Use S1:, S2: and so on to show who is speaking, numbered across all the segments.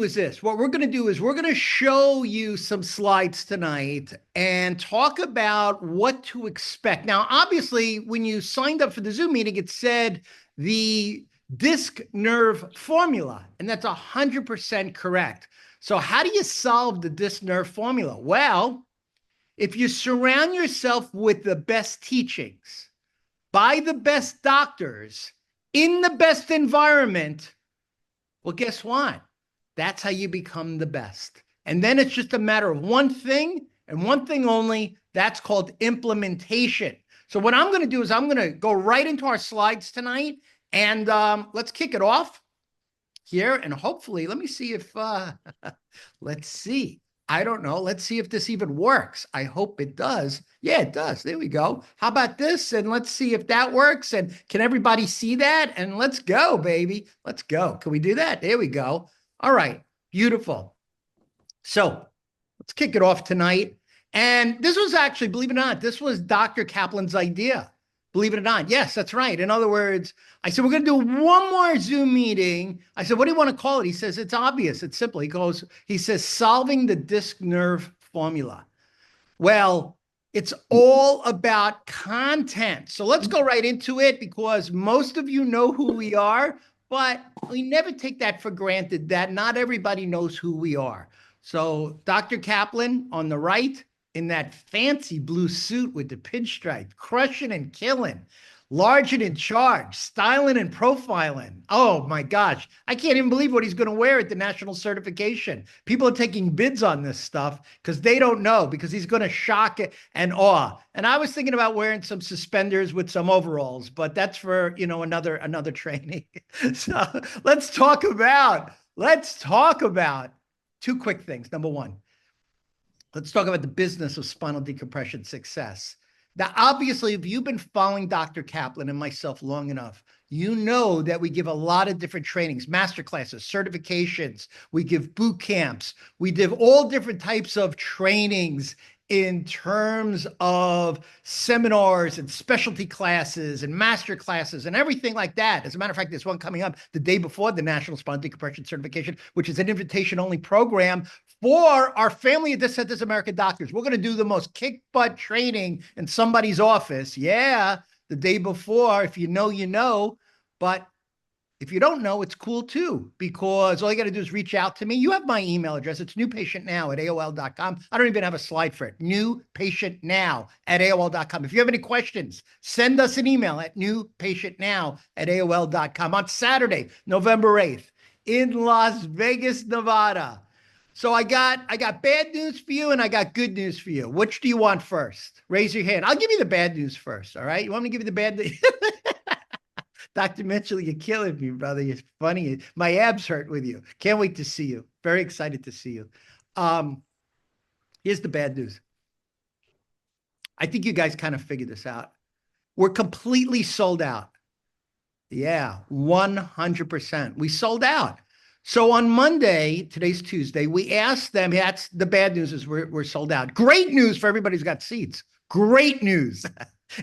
S1: do is this. What we're going to do is we're going to show you some slides tonight and talk about what to expect. Now, obviously, when you signed up for the Zoom meeting, it said the disc nerve formula, and that's 100% correct. So how do you solve the disc nerve formula? Well, if you surround yourself with the best teachings, by the best doctors, in the best environment, well, guess what? That's how you become the best. And then it's just a matter of one thing and one thing only. That's called implementation. So what I'm going to do is I'm going to go right into our slides tonight, and let's kick it off here. And hopefully, let me see if, let's see. I don't know. Let's see if this even works. I hope it does. Yeah, it does. There we go. How about this? And let's see if that works. And can everybody see that? And let's go, baby. Let's go. Can we do that? There we go. All right. Beautiful. So let's kick it off tonight. And this was actually, believe it or not, this was Dr. Kaplan's idea. Believe it or not. Yes, that's right. In other words, I said, we're going to do one more Zoom meeting. I said, what do you want to call it? He says, it's obvious. It's simple. He says, solving the disc nerve formula. Well, it's all about content. So let's go right into it, because most of you know who we are, but we never take that for granted that not everybody knows who we are. So Dr. Kaplan on the right, in that fancy blue suit with the pinstripe, crushing and killing, large and in charge, styling and profiling. Oh my gosh, I can't even believe what he's going to wear at the national certification. People are taking bids on this stuff because they don't know, because he's going to shock and awe. And I was thinking about wearing some suspenders with some overalls, but that's for, you know, another training. So let's talk about two quick things. Number one, let's talk about the business of spinal decompression success. Now, obviously, if you've been following Dr. Kaplan and myself long enough, you know that we give a lot of different trainings, master classes, certifications. We give boot camps. We give all different types of trainings in terms of seminars and specialty classes and master classes and everything like that. As a matter of fact, there's one coming up the day before the National Spinal Decompression Certification, which is an invitation-only program for our family of Descendants American doctors. We're going to do the most kick-butt training in somebody's office. Yeah, the day before. If you know, you know. But if you don't know, it's cool too, because all you got to do is reach out to me. You have my email address. It's newpatientnow@aol.com. I don't even have a slide for it. Newpatientnow@aol.com. If you have any questions, send us an email at newpatientnow@aol.com on Saturday, November 8th in Las Vegas, Nevada. So I got bad news for you and I got good news for you. Which do you want first? Raise your hand. I'll give you the bad news first. All right. You want me to give you the bad news? Dr. Mitchell, you're killing me, brother. You're funny. My abs hurt with you. Can't wait to see you. Very excited to see you. Here's the bad news. I think you guys kind of figured this out. We're completely sold out. Yeah, 100%. We sold out. So on Monday, today's Tuesday, we asked them, that's the bad news, is we're sold out. Great news for everybody who's got seats. Great news.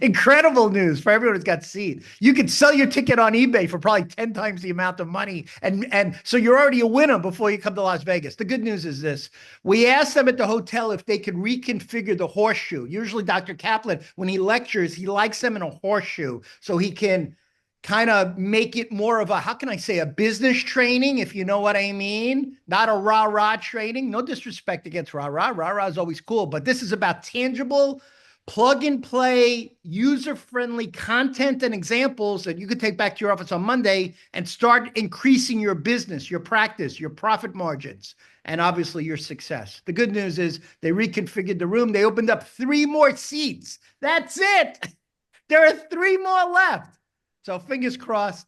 S1: Incredible news for everyone who's got seats. You can sell your ticket on eBay for probably 10 times the amount of money. And so you're already a winner before you come to Las Vegas. The good news is this. We asked them at the hotel if they could reconfigure the horseshoe. Usually Dr. Kaplan, when he lectures, he likes them in a horseshoe so he can kind of make it more of a, how can I say, a business training, if you know what I mean? Not a rah-rah training. No disrespect against rah-rah. Rah-rah is always cool, but this is about tangible, plug-and-play, user-friendly content and examples that you could take back to your office on Monday and start increasing your business, your practice, your profit margins, and obviously your success. The good news is they reconfigured the room. They opened up 3 more seats. That's it. There are 3 more left. So fingers crossed.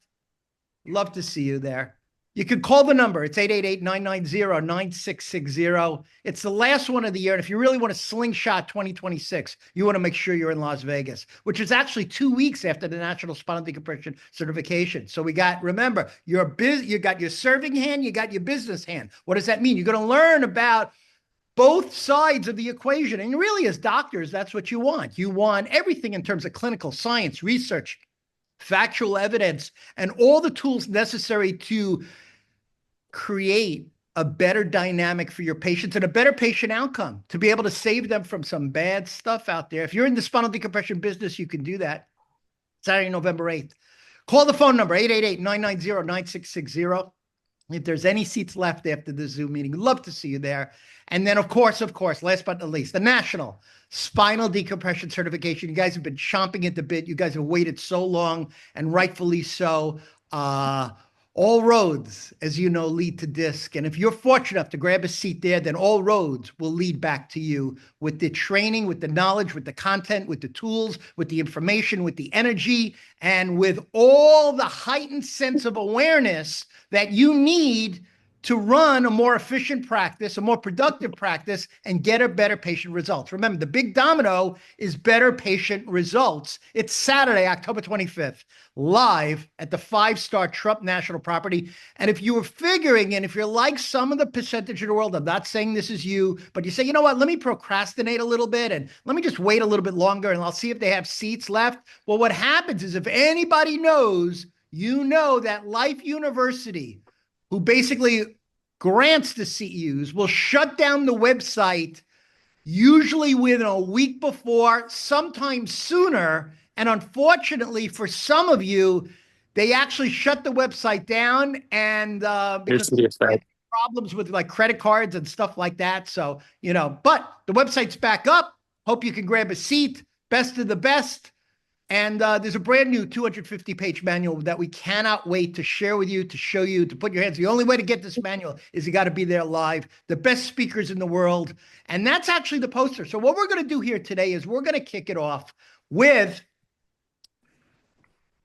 S1: Love to see you there. You can call the number. It's 888-990-9660. It's the last one of the year. And if you really want to slingshot 2026, you want to make sure you're in Las Vegas, which is actually 2 weeks after the National Spinal Decompression Certification. So we got, remember, you got your serving hand, you got your business hand. What does that mean? You're going to learn about both sides of the equation. And really, as doctors, that's what you want. You want everything in terms of clinical science, research, factual evidence, and all the tools necessary to create a better dynamic for your patients and a better patient outcome to be able to save them from some bad stuff out there. If you're in the spinal decompression business, you can do that. Saturday, November 8th. Call the phone number, 888-990-9660. If there's any seats left after the Zoom meeting, love to see you there. And then, of course, last but not least, the National Spinal Decompression Certification. You guys have been chomping at the bit. You guys have waited so long, and rightfully so. All roads, as you know, lead to DISC. And if you're fortunate enough to grab a seat there, then all roads will lead back to you with the training, with the knowledge, with the content, with the tools, with the information, with the energy, and with all the heightened sense of awareness that you need to run a more efficient practice, a more productive practice, and get a better patient results. Remember, the big domino is better patient results. It's Saturday, October 25th, live at the 5-star Trump National Property. And if you were figuring, and if you're like some of the percentage of the world, I'm not saying this is you, but you say, you know what, let me procrastinate a little bit and let me just wait a little bit longer and I'll see if they have seats left. Well, what happens is if anybody knows, you know that Life University, who basically grants the CEUs, will shut down the website usually within a week before, sometimes sooner. And unfortunately, for some of you, they actually shut the website down and because they had problems with like credit cards and stuff like that. So, but the website's back up. Hope you can grab a seat. Best of the best. And there's a brand new 250-page manual that we cannot wait to share with you, to show you, to put your hands. The only way to get this manual is you got to be there live. The best speakers in the world. And that's actually the poster. So what we're going to do here today is we're going to kick it off with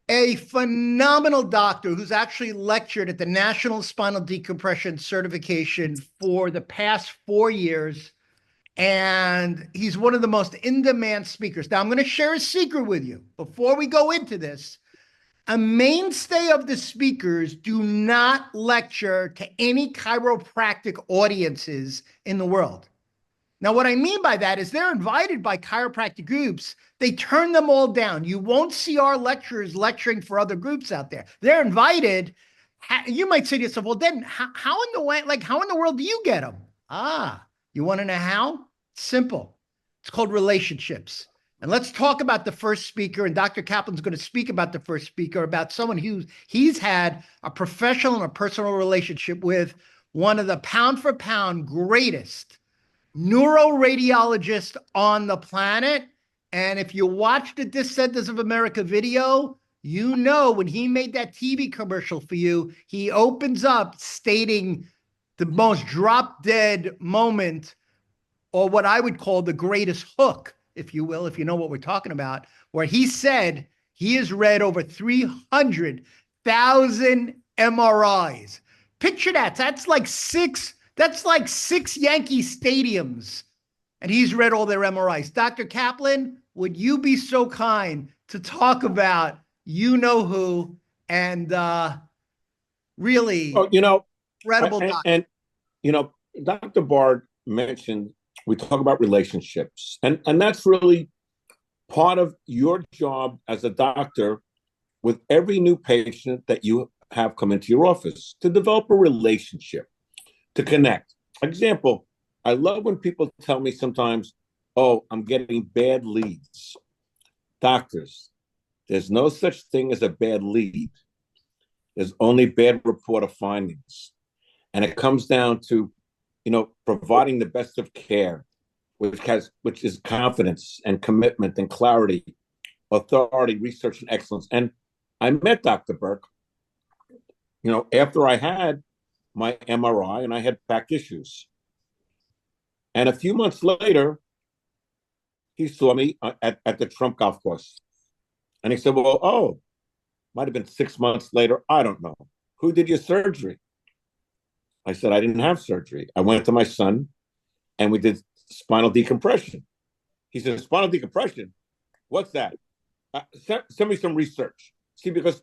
S1: a phenomenal doctor who's actually lectured at the National Spinal Decompression Certification for the past 4 years. And he's one of the most in-demand speakers. Now, I'm going to share a secret with you before we go into this. A mainstay of the speakers do not lecture to any chiropractic audiences in the world. Now, what I mean by that is they're invited by chiropractic groups. They turn them all down. You won't see our lecturers lecturing for other groups out there. They're invited. You might say to yourself, well, then how in the world do you get them? You want to know how? Simple. It's called relationships. And let's talk about the first speaker. And Dr. Kaplan's going to speak about the first speaker, about someone he's had a professional and a personal relationship with, one of the pound for pound greatest neuroradiologists on the planet. And if you watched the Descendants of America video, you know when he made that TV commercial for you, he opens up stating the most drop-dead moment, or what I would call the greatest hook, if you will, if you know what we're talking about, where he said he has read over 300,000 MRIs. Picture that. That's like six Yankee stadiums. And he's read all their MRIs. Dr. Kaplan, would you be so kind to talk about you know who and really incredible doctor.
S2: And Dr. Bard mentioned we talk about relationships, and that's really part of your job as a doctor with every new patient that you have come into your office, to develop a relationship, to connect. Example, I love when people tell me sometimes, oh, I'm getting bad leads. Doctors, there's no such thing as a bad lead. There's only bad report of findings. And it comes down to, providing the best of care, which is confidence and commitment and clarity, authority, research, and excellence. And I met Dr. Burke, after I had my MRI and I had back issues. And a few months later, he saw me at the Trump golf course. And he said, might have been 6 months later. I don't know. Who did your surgery? I said, I didn't have surgery. I went to my son and we did spinal decompression. He said, spinal decompression? What's that? Send me some research. See, because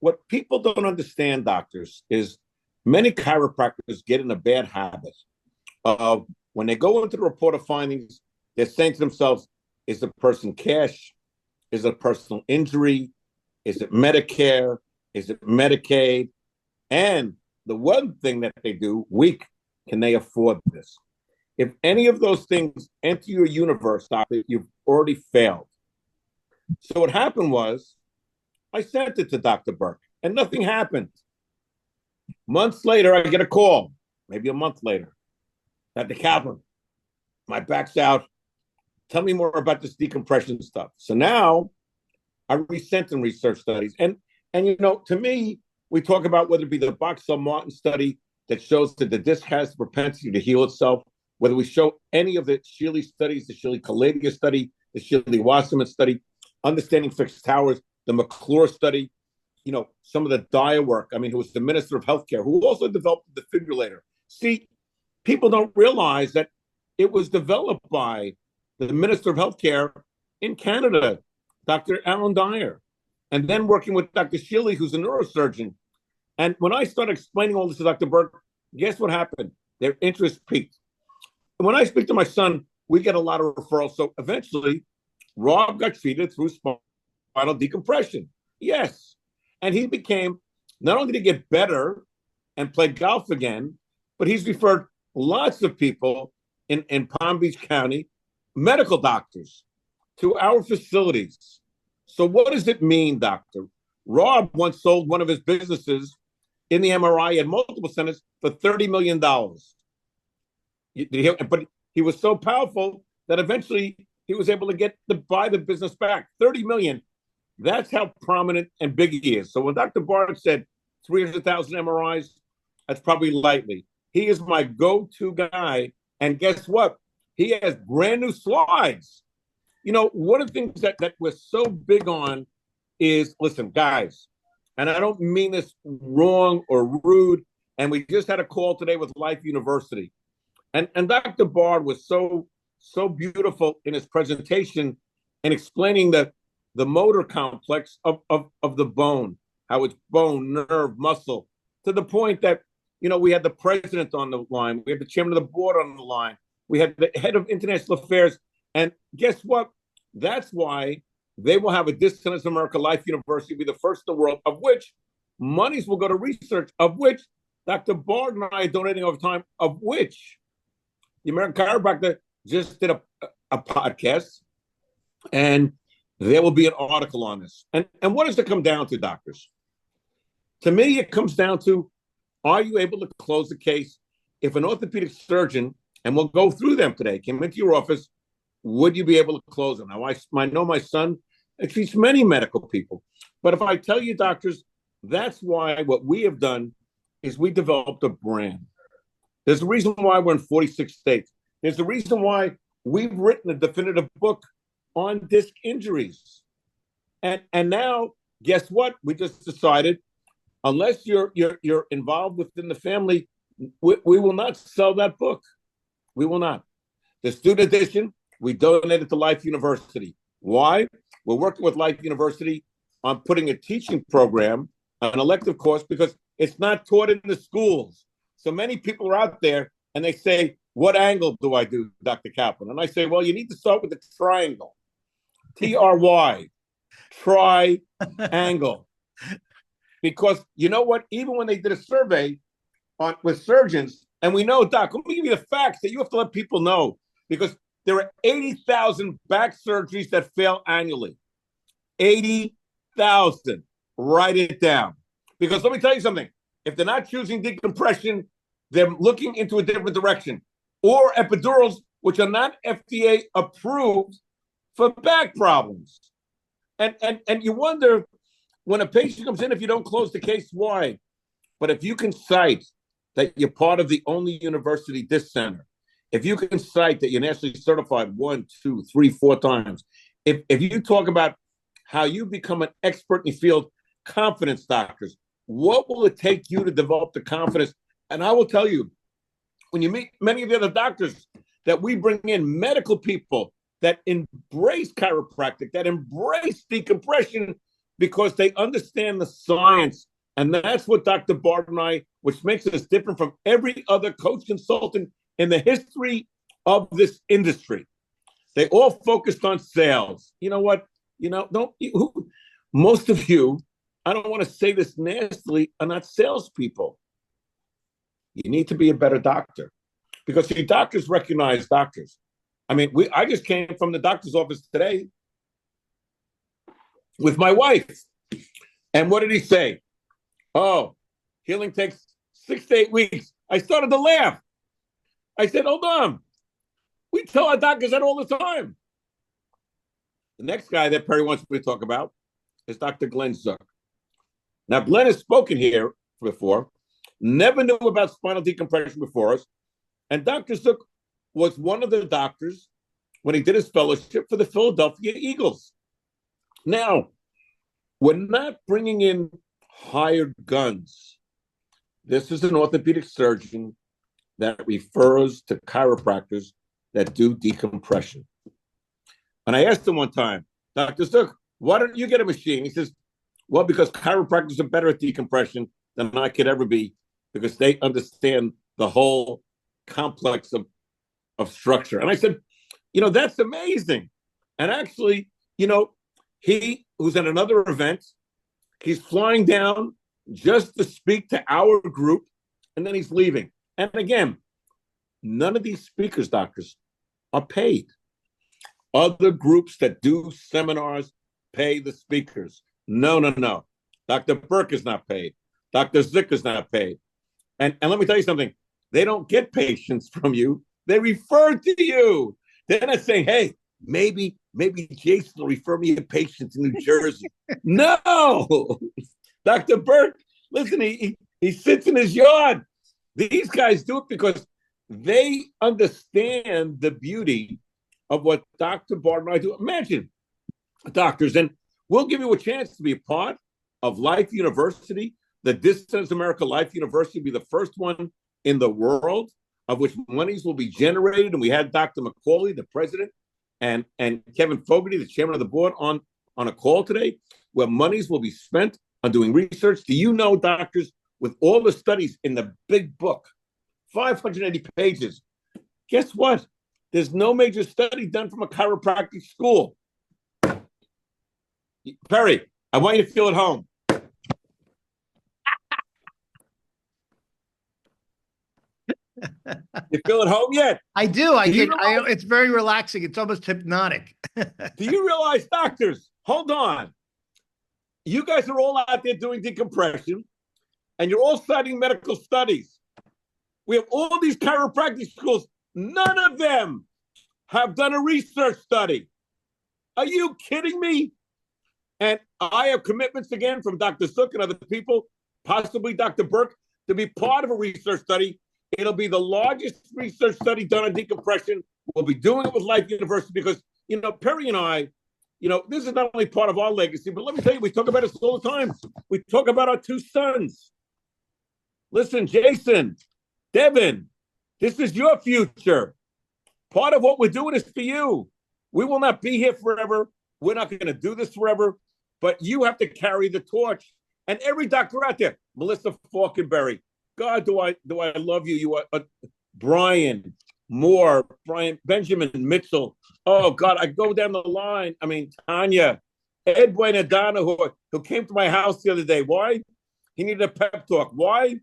S2: what people don't understand, doctors, is many chiropractors get in a bad habit of when they go into the report of findings, they're saying to themselves, is the person cash? Is it a personal injury? Is it Medicare? Is it Medicaid? And the one thing that they do, weak, can they afford this? If any of those things enter your universe, doctor, you've already failed. So what happened was I sent it to Dr. Burke and nothing happened. Months later, I get a call, maybe a month later. Dr. Kaplan, my back's out. Tell me more about this decompression stuff. So now I resent and research studies. And you know, to me, we talk about whether it be the Boxall-Martin study that shows that the disc has the propensity to heal itself, whether we show any of the Shealy studies, the Shealy-Kaladia study, the Shealy-Wasserman study, understanding fixed towers, the McClure study, you know, some of the Dyer work. I mean, who was the Minister of Healthcare, who also developed the defibrillator. See, people don't realize that it was developed by the Minister of Healthcare in Canada, Dr. Alan Dyer, and then working with Dr. Shealy, who's a neurosurgeon. And when I started explaining all this to Dr. Burke, guess what happened? Their interest peaked. And when I speak to my son, we get a lot of referrals. So eventually, Rob got treated through spinal decompression. Yes. And he became, not only did he get better and play golf again, but he's referred lots of people in Palm Beach County, medical doctors, to our facilities. So what does it mean, doctor? Rob once sold one of his businesses in the MRI at multiple centers for $30 million. But he was so powerful that eventually he was able to buy the business back. $30 million. That's how prominent and big he is. So when Dr. Bard said 300,000 MRIs, that's probably lightly. He is my go-to guy. And guess what? He has brand new slides. You know, one of the things that we're so big on is, listen, guys, and I don't mean this wrong or rude, and we just had a call today with Life University. And Dr. Bard was so beautiful in his presentation and explaining the motor complex of the bone, how it's bone, nerve, muscle, to the point that, you know, we had the president on the line, we had the chairman of the board on the line, we had the head of international affairs, and guess what? That's why they will have a Distance America Life University, be the first in the world, of which monies will go to research, of which Dr. Bard and I are donating over time, of which the American Chiropractor just did a podcast, and there will be an article on this. And what does it come down to, doctors? To me, it comes down to, are you able to close the case? If an orthopedic surgeon, and we'll go through them today, came into your office, would you be able to close them? Now, I know my son treats many medical people, but if I tell you, doctors, that's why what we have done is we developed a brand. There's a reason why we're in 46 states. There's a reason why we've written a definitive book on disc injuries. And now, guess what? We just decided, unless you're involved within the family, we will not sell that book. We will not. The student edition, we donated to Life University. Why? We're working with Life University on putting a teaching program, an elective course, because it's not taught in the schools. So many people are out there and they say, what angle do I do, Dr. Kaplan? And I say, well, you need to start with the triangle. TRY, triangle. Because you know what? Even when they did a survey with surgeons, and we know, Doc, let me give you the facts that you have to let people know, because there are 80,000 back surgeries that fail annually. 80,000. Write it down. Because let me tell you something. If they're not choosing decompression, they're looking into a different direction. Or epidurals, which are not FDA approved for back problems. And you wonder, when a patient comes in, if you don't close the case, why? But if you can cite that you're part of the only university disc center, if you can cite that you're nationally certified 1, 2, 3, 4 times, if you talk about how you become an expert in your field, confidence, doctors, what will it take you to develop the confidence? And I will tell you, when you meet many of the other doctors that we bring in, medical people that embrace chiropractic, that embrace decompression, because they understand the science. And that's what Dr. Bard and I, which makes us different from every other coach consultant in the history of this industry. They all focused on sales. You know what? You know, most of you, I don't want to say this nastily, are not salespeople. You need to be a better doctor because see, doctors recognize doctors. I mean, I just came from the doctor's office today with my wife. And what did he say? Oh, healing takes 6 to 8 weeks. I started to laugh. I said, hold on. We tell our doctors that all the time. The next guy that Perry wants me to talk about is Dr. Glenn Zook. Now, Glenn has spoken here before, never knew about spinal decompression before us. And Dr. Zook was one of the doctors when he did his fellowship for the Philadelphia Eagles. Now, we're not bringing in hired guns. This is an orthopedic surgeon that refers to chiropractors that do decompression. And I asked him one time, Dr. Zook, why don't you get a machine? He says, well, because chiropractors are better at decompression than I could ever be because they understand the whole complex of structure. And I said, that's amazing. And actually, he was at another event. He's flying down just to speak to our group, and then he's leaving. And again, none of these speakers, doctors, are paid. Other groups that do seminars pay the speakers. No. Dr. Burke is not paid. Dr. Zick is not paid. And let me tell you something. They don't get patients from you. They refer to you. They're not saying, hey, maybe Jason will refer me a patient to New Jersey. No. Dr. Burke, listen, he sits in his yard. These guys do it because they understand the beauty of what Dr. Bard and I do. Imagine, doctors, and we'll give you a chance to be a part of Life University. The Distance America Life University will be the first one in the world of which monies will be generated. And we had Dr. McCauley, the president, and Kevin Fogarty, the chairman of the board, on a call today where monies will be spent on doing research. Do you know, doctors, with all the studies in the big book, 580 pages, guess what? There's no major study done from a chiropractic school. Perry, I want you to feel at home. You feel at home yet?
S1: I do. It's very relaxing. It's almost hypnotic.
S2: Do you realize, doctors, hold on. You guys are all out there doing decompression, and you're all citing medical studies. We have all these chiropractic schools. None of them have done a research study. Are you kidding me? And I have commitments again from Dr. Zook and other people, possibly Dr. Burke, to be part of a research study. It'll be the largest research study done on decompression. We'll be doing it with Life University because, Perry and I, this is not only part of our legacy, but let me tell you, we talk about this all the time. We talk about our two sons. Listen, Jason, Devin, this is your future. Part of what we're doing is for you. We will not be here forever. We're not going to do this forever, but you have to carry the torch. And every doctor out there, Melissa Falkenberry, God, do I love you? You are Brian Moore, Benjamin Mitchell. Oh God, I go down the line. I mean, Tanya, Ed Buenadonna, who came to my house the other day. Why? He needed a pep talk. Why?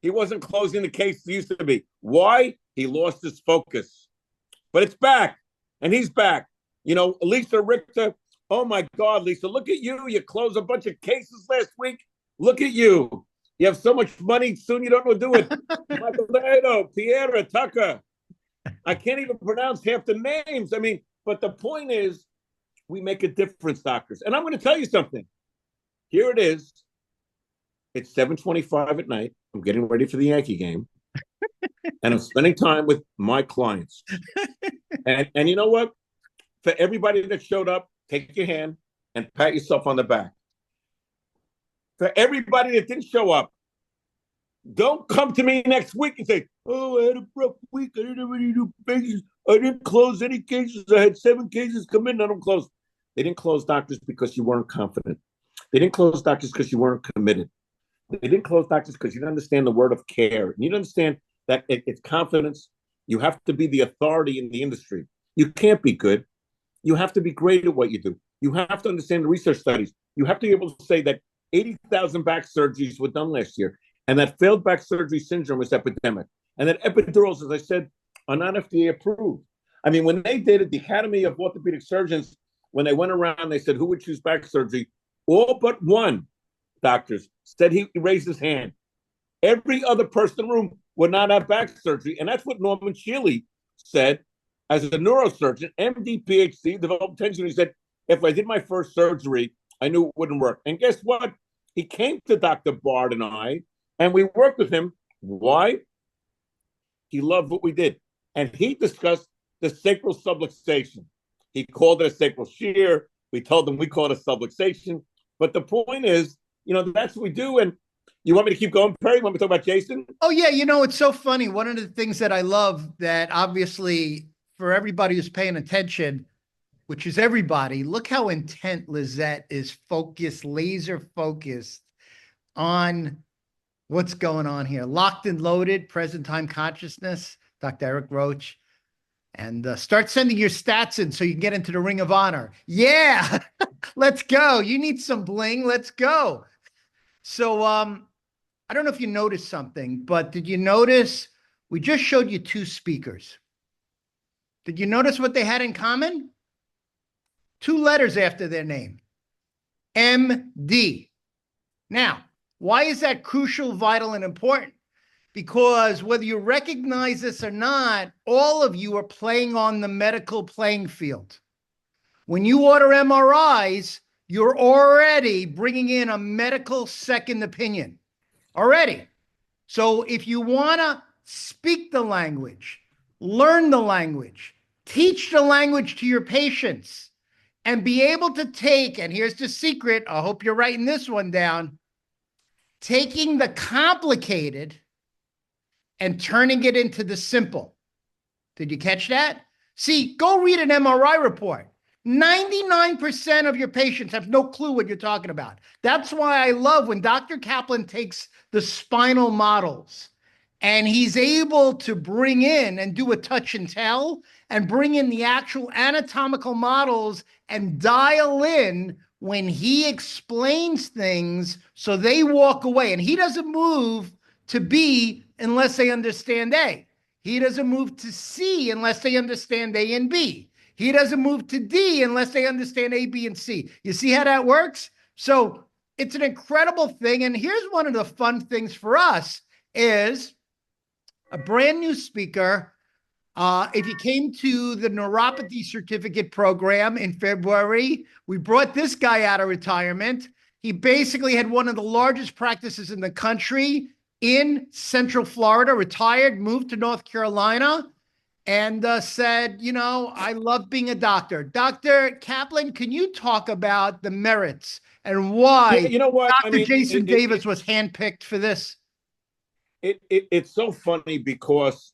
S2: He wasn't closing the case he used to be. Why? He lost his focus. But it's back, and he's back. Lisa Richter. Oh my God, Lisa, look at you. You closed a bunch of cases last week. Look at you. You have so much money, soon you don't know what to do with. Michael Ledo, Pierre Tucker. I can't even pronounce half the names. I mean, but the point is, we make a difference, doctors. And I'm going to tell you something. Here it is. It's 7:25 at night. I'm getting ready for the Yankee game. And I'm spending time with my clients. And you know what? For everybody that showed up, take your hand and pat yourself on the back. For everybody that didn't show up, don't come to me next week and say, oh, I had a rough week. I didn't have any new patients. I didn't close any cases. I had 7 cases come in. I don't close. They didn't close doctors because you weren't confident. They didn't close doctors because you weren't committed. They didn't close doctors because you didn't understand the word of care. And you don't understand that it's confidence. You have to be the authority in the industry. You can't be good. You have to be great at what you do. You have to understand the research studies. You have to be able to say that 80,000 back surgeries were done last year. and that failed back surgery syndrome is epidemic. And that epidurals, as I said, are not FDA approved. I mean, when they did it, the Academy of Orthopedic Surgeons, when they went around, they said, who would choose back surgery? All but one doctors said he raised his hand. Every other person in the room would not have back surgery. And that's what Norman Shealy said as a neurosurgeon, MD, PhD, developed attention. He said, if I did my first surgery, I knew it wouldn't work. And guess what? He came to Dr. Bard and I, and we worked with him. Why? He loved what we did. And he discussed the sacral subluxation. He called it a sacral shear. We told him we call it a subluxation. But the point is, that's what we do. And you want me to keep going, Perry? You want me to talk about Jason?
S1: Oh, yeah. It's so funny. One of the things that I love that obviously for everybody who's paying attention, which is everybody, look how intent Lizette is focused, laser focused on what's going on here. Locked and loaded, present time consciousness, Dr. Eric Roach. And start sending your stats in so you can get into the Ring of Honor. Yeah, let's go. You need some bling. Let's go. So I don't know if you noticed something, but did you notice we just showed you two speakers? Did you notice what they had in common? Two letters after their name, MD. Now, why is that crucial, vital, and important? Because whether you recognize this or not, all of you are playing on the medical playing field. When you order MRIs, you're already bringing in a medical second opinion already. So if you want to speak the language, learn the language, teach the language to your patients, and be able to take, and here's the secret, I hope you're writing this one down, taking the complicated and turning it into the simple. Did you catch that? See, go read an MRI report. 99% of your patients have no clue what you're talking about. That's why I love when Dr. Kaplan takes the spinal models and he's able to bring in and do a touch and tell and bring in the actual anatomical models and dial in when he explains things so they walk away. And he doesn't move to B unless they understand A. He doesn't move to C unless they understand A and B. He doesn't move to D unless they understand A, B, and C. You see how that works? So it's an incredible thing. And here's one of the fun things for us is a brand new speaker. If you came to the neuropathy certificate program in February, we brought this guy out of retirement. He basically had one of the largest practices in the country in Central Florida, retired, moved to North Carolina, and said, I love being a doctor. Dr. Kaplan, can you talk about the merits and why
S2: you know what?
S1: Dr. Jason Davis was handpicked for this?
S2: It's so funny because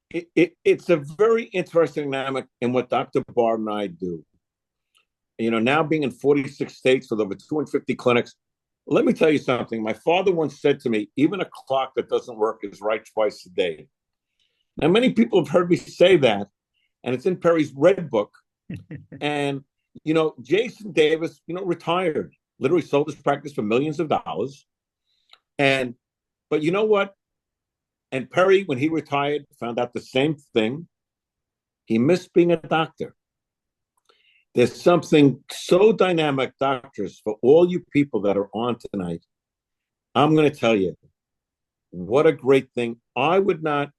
S2: it's a very interesting dynamic in what Dr. Bard and I do. Now being in 46 states with over 250 clinics, let me tell you something. My father once said to me, even a clock that doesn't work is right twice a day. Now, many people have heard me say that, and it's in Perry's Red Book. And, Jason Davis, retired, literally sold his practice for millions of dollars. But you know what? And Perry, when he retired, found out the same thing. He missed being a doctor. There's something so dynamic, doctors, for all you people that are on tonight. I'm going to tell you, what a great thing. I would not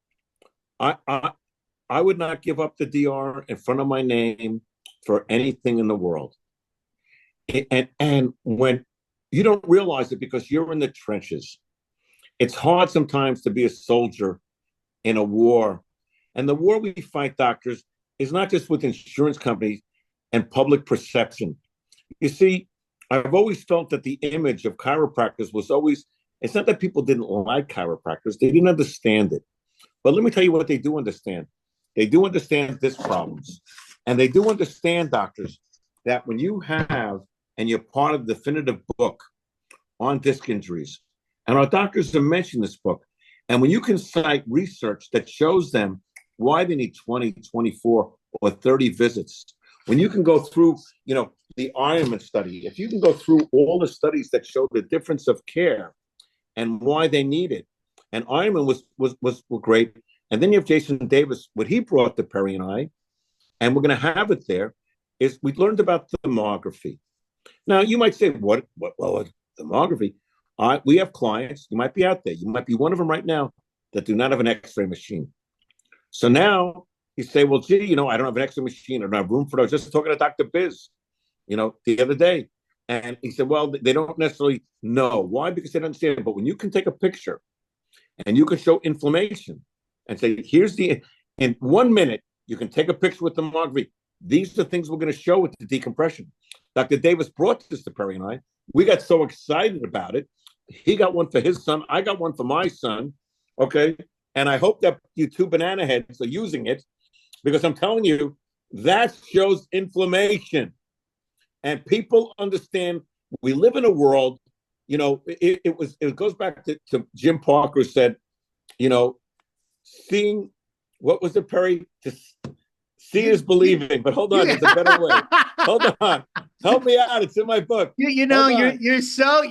S2: give up the DR in front of my name for anything in the world. And when you don't realize it because you're in the trenches, it's hard sometimes to be a soldier in a war. And the war we fight, doctors, is not just with insurance companies and public perception. You see, I've always felt that the image of chiropractors was always, it's not that people didn't like chiropractors, they didn't understand it. But let me tell you what they do understand. They do understand disc problems. And they do understand, doctors, that when you have, and you're part of the definitive book on disc injuries, and our doctors have mentioned this book, and when you can cite research that shows them why they need 20, 24, or 30 visits, when you can go through, the Ironman study, if you can go through all the studies that show the difference of care, and why they need it. And Ironman was great. And then you have Jason Davis. What he brought to Perry and I, and we're going to have it there, is we learned about thermography. Now you might say, what? Well, thermography. We have clients. You might be out there. You might be one of them right now that do not have an X-ray machine. So now you say, well, gee, I don't have an X-ray machine. I don't have room for it. I was just talking to Dr. Biz, the other day. And he said, well, they don't necessarily know. Why? Because they don't understand. But when you can take a picture and you can show inflammation and say, in 1 minute, you can take a picture with thermography. These are the things we're going to show with the decompression. Dr. Davis brought this to Perry and I. We got so excited about it. He got one for his son. I got one for my son. Okay. And I hope that you two banana heads are using it, because I'm telling you, that shows inflammation. And people understand we live in a world, it goes back to Jim Parker said, seeing, what was it, Perry? To see is believing. But hold on, there's a better way. Hold on. Help me out. It's in my book.
S1: You're so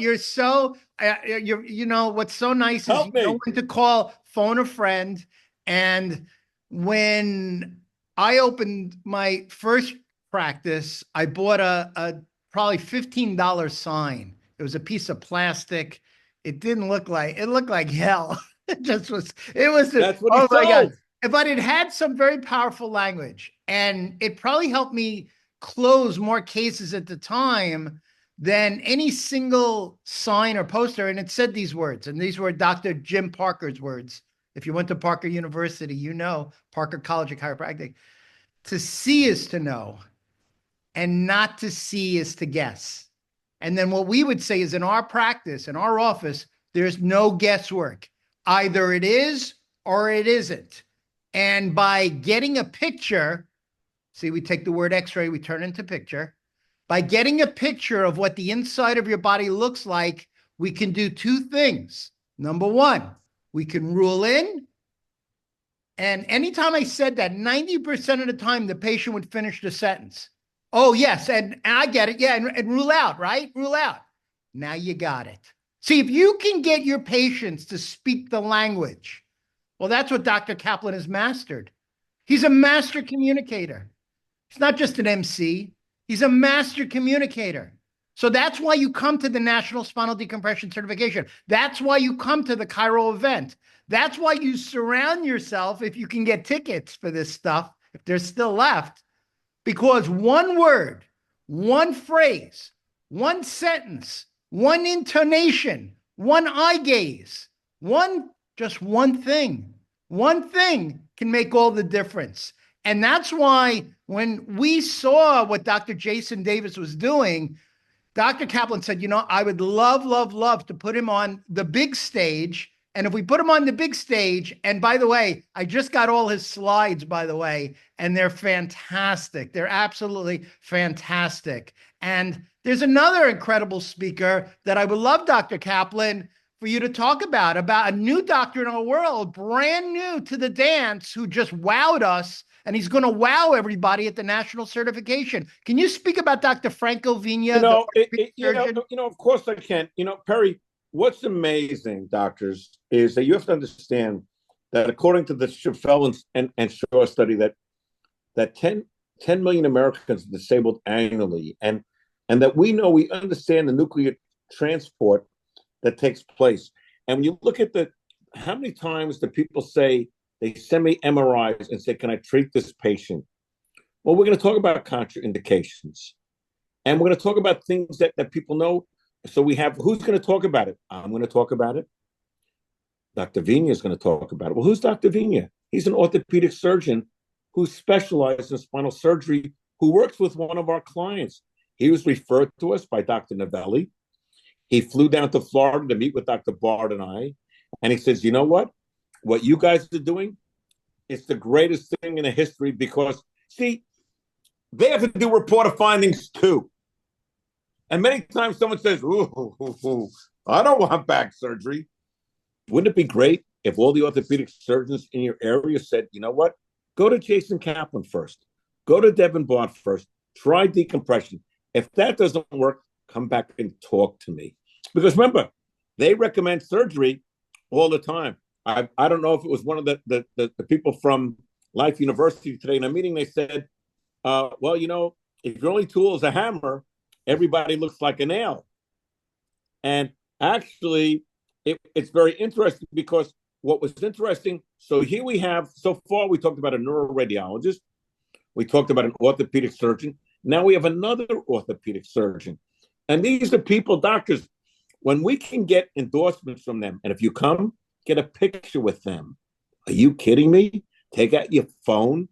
S1: what's so nice is you know when to call, phone a friend. And when I opened my first practice, I bought a probably $15 sign. It was a piece of plastic. It looked like hell. That's what he sold. But it had some very powerful language, and it probably helped me close more cases at the time than any single sign or poster. And it said these words, and these were Dr. Jim Parker's words. If you went to Parker University, Parker College of Chiropractic. To see is to know, and not to see is to guess. And then what we would say is, in our practice, in our office, there's no guesswork. Either it is or it isn't. And by getting a picture, see, we take the word X-ray, we turn it into picture. By getting a picture of what the inside of your body looks like, we can do two things. Number one, we can rule in. And anytime I said that, 90% of the time, the patient would finish the sentence. Oh, yes, and I get it. Yeah, and rule out, right? Rule out. Now you got it. See, if you can get your patients to speak the language, well, that's what Dr. Kaplan has mastered. He's a master communicator. He's not just an MC. He's a master communicator. So that's why you come to the National Spinal Decompression Certification. That's why you come to the Chiro event. That's why you surround yourself, if you can get tickets for this stuff, if there's still left, because one word, one phrase, one sentence, one intonation, one eye gaze, just one thing can make all the difference. And that's why when we saw what Dr. Jason Davis was doing, Dr. Kaplan said, I would love to put him on the big stage. And if we put him on the big stage, and by the way, I just got all his slides, by the way, and they're fantastic. They're absolutely fantastic. And there's another incredible speaker that I would love, Dr. Kaplan, for you to talk about a new doctor in our world, brand new to the dance, who just wowed us, and he's going to wow everybody at the national certification. Can you speak about Dr. Franco Vigna?
S2: Of course I can. Perry, what's amazing, doctors, is that you have to understand that according to the Chaffel and Shaw study, that 10 million Americans are disabled annually, and that we understand the nuclear transport that takes place. And when you look at how many times do people say, they send me MRIs and say, can I treat this patient? Well, we're going to talk about contraindications. And we're going to talk about things that people know. So who's going to talk about it? I'm going to talk about it. Dr. Vigna is going to talk about it. Well, who's Dr. Vigna? He's an orthopedic surgeon who specializes in spinal surgery, who works with one of our clients. He was referred to us by Dr. Novelli. He flew down to Florida to meet with Dr. Bard and I. And he says, you know what? What you guys are doing, it's the greatest thing in the history, because, see, they have to do reporter findings too. And many times someone says, ooh, I don't want back surgery. Wouldn't it be great if all the orthopedic surgeons in your area said, you know what? Go to Jason Kaplan first. Go to Devin Bard first. Try decompression. If that doesn't work, come back and talk to me. Because remember, they recommend surgery all the time. I don't know if it was one of the people from Life University today in a meeting. They said, well, if your only tool is a hammer, everybody looks like a nail. And actually, it's very interesting because what was interesting, so here we have, so far we talked about a neuroradiologist, we talked about an orthopedic surgeon, now we have another orthopedic surgeon. And these are people, doctors, when we can get endorsements from them, and if you come, get a picture with them. Are you kidding me? Take out your phone,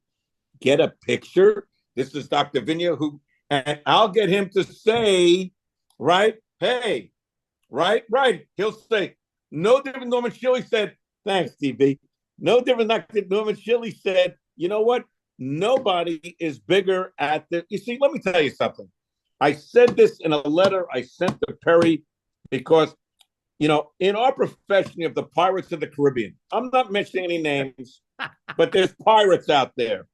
S2: get a picture. This is Dr. Vinya, and I'll get him to say, right, hey, right. He'll say, no different. Norman Shirley said, thanks, TV. No different. Norman Shirley said, you know what? Nobody is bigger at the. You see, let me tell you something. I said this in a letter I sent to Perry because, in our profession, you have the Pirates of the Caribbean. I'm not mentioning any names, but there's pirates out there.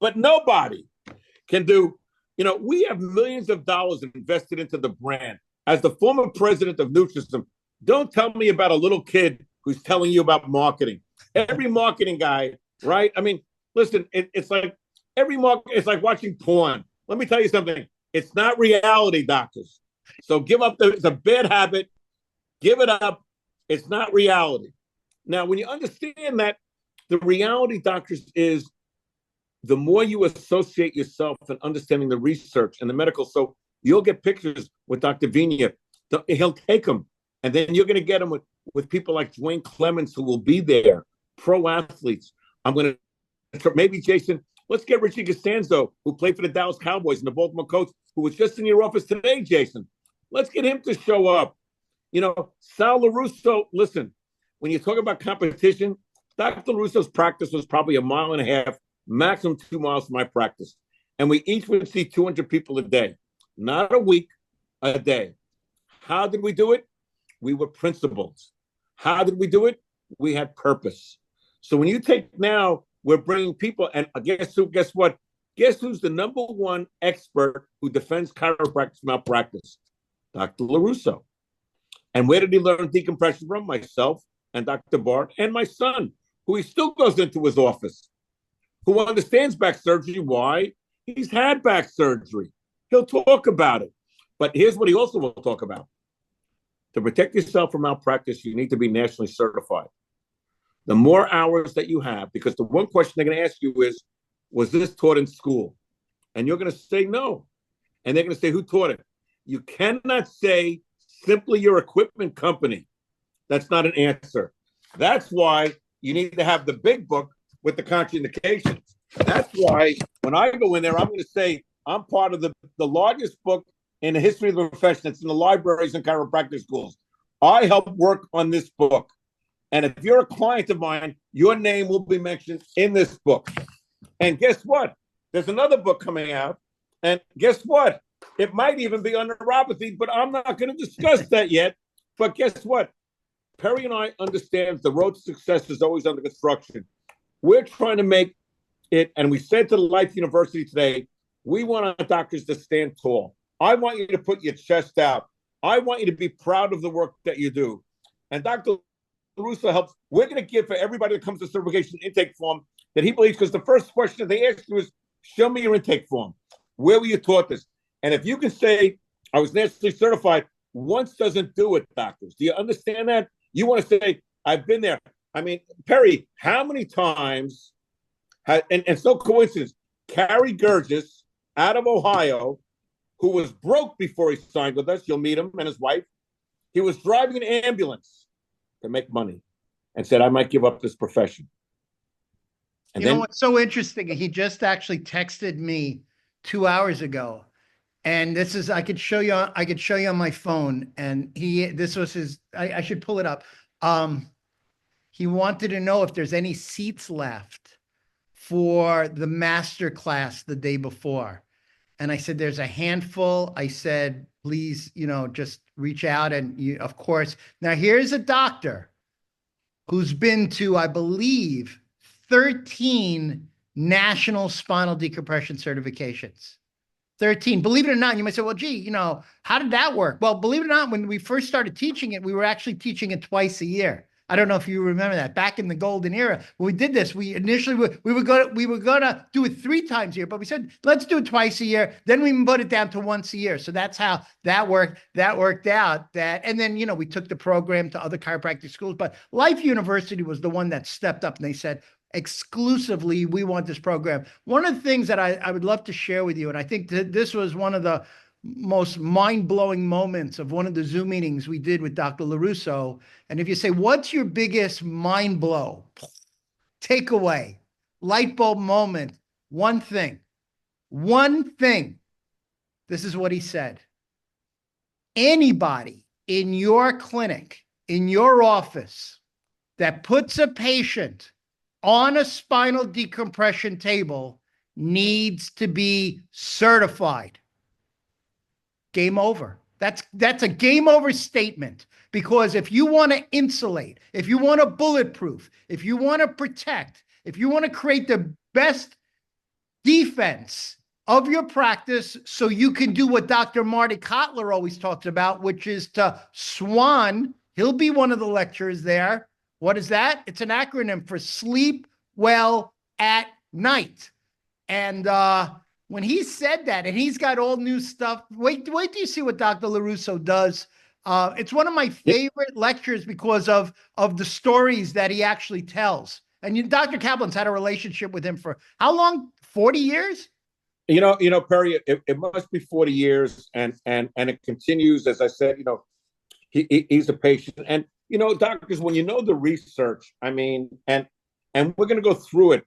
S2: But nobody can do, we have millions of dollars invested into the brand. As the former president of Nutrisystem, don't tell me about a little kid who's telling you about marketing. Every marketing guy, right? I mean, listen, it's like it's like watching porn. Let me tell you something. It's not reality, doctors. So give up. It's a bad habit. Give it up. It's not reality. Now, when you understand that, the reality, doctors, is the more you associate yourself and understanding the research and the medical. So you'll get pictures with Dr. Vinya. He'll take them. And then you're going to get them with people like Dwayne Clemens, who will be there, pro athletes. I'm going to, maybe Jason, let's get Richie Costanzo, who played for the Dallas Cowboys and the Baltimore Colts, who was just in your office today, Jason. Let's get him to show up. Sal LaRusso, listen, when you talk about competition, Dr. LaRusso's practice was probably 1.5 miles, maximum 2 miles from my practice. And we each would see 200 people a day, not a week, a day. How did we do it? We were principals. How did we do it? We had purpose. So when you take now, we're bringing people, and guess what? Guess who's the number one expert who defends chiropractic malpractice? Dr. LaRusso. And where did he learn decompression from? Myself and Dr. Bart and my son, who he still goes into his office, who understands back surgery. Why? He's had back surgery. He'll talk about it. But here's what he also will talk about. To protect yourself from malpractice, you need to be nationally certified. The more hours that you have, because the one question they're going to ask you is, was this taught in school? And you're going to say no. And they're going to say, who taught it? You cannot say simply your equipment company. That's not an answer. That's why you need to have the big book with the contraindications. That's why when I go in there, I'm going to say I'm part of the largest book in the history of the profession. It's in the libraries and chiropractic schools. I help work on this book. And if you're a client of mine, your name will be mentioned in this book. And guess what? There's another book coming out. And guess what? It might even be on neuropathy, but I'm not going to discuss that yet. But guess what? Perry and I understand the road to success is always under construction. We're trying to make it, and we said to the Life University today, we want our doctors to stand tall. I want you to put your chest out. I want you to be proud of the work that you do. And Dr. LaRusso helps. We're going to give for everybody that comes to certification intake form that he believes, because the first question they ask you is, show me your intake form. Where were you taught this? And if you can say, I was nationally certified, once doesn't do it, doctors. Do you understand that? You want to say, I've been there. I mean, Perry, how many times, and so coincidence, Carrie Gurgis out of Ohio, who was broke before he signed with us, you'll meet him and his wife, he was driving an ambulance to make money and said, I might give up this profession.
S1: And you know what's so interesting? He just actually texted me 2 hours ago. And this is, I could show you on my phone. And this was his, I should pull it up. He wanted to know if there's any seats left for the master class the day before. And I said, there's a handful. I said, please, just reach out. And of course, now here's a doctor who's been to, I believe, 13 national spinal decompression certifications. 13. Believe it or not, you might say, well, gee, how did that work? Well, believe it or not, when we first started teaching it, we were actually teaching it twice a year. I don't know if you remember that. Back in the golden era, when we did this, we initially we were gonna do it 3 times a year, but we said let's do it twice a year. Then we put it down to once a year. So that's how that worked. That worked out. And then we took the program to other chiropractic schools, but Life University was the one that stepped up and they said, exclusively, we want this program. One of the things that I would love to share with you, and I think that this was one of the most mind-blowing moments of one of the Zoom meetings we did with Dr. LaRusso. And if you say, what's your biggest mind blow, takeaway, light bulb moment, one thing, this is what he said. Anybody in your clinic, in your office, that puts a patient on a spinal decompression table needs to be certified. Game over. That's a game over statement, because if you want to insulate, if you want to bulletproof, if you want to protect, if you want to create the best defense of your practice so you can do what Dr. Marty Kotler always talks about, which is to SWAN. He'll be one of the lecturers there. What is that? It's an acronym for sleep well at night. And when he said that, and he's got all new stuff, wait till you see what Dr. LaRusso does. It's one of my favorite lectures because of the stories that he actually tells. And Dr. Kaplan's had a relationship with him for how long? 40 years?
S2: Perry, it must be 40 years, and it continues. As I said, he's a patient. And, doctors, when you know the research, I mean, and we're going to go through it.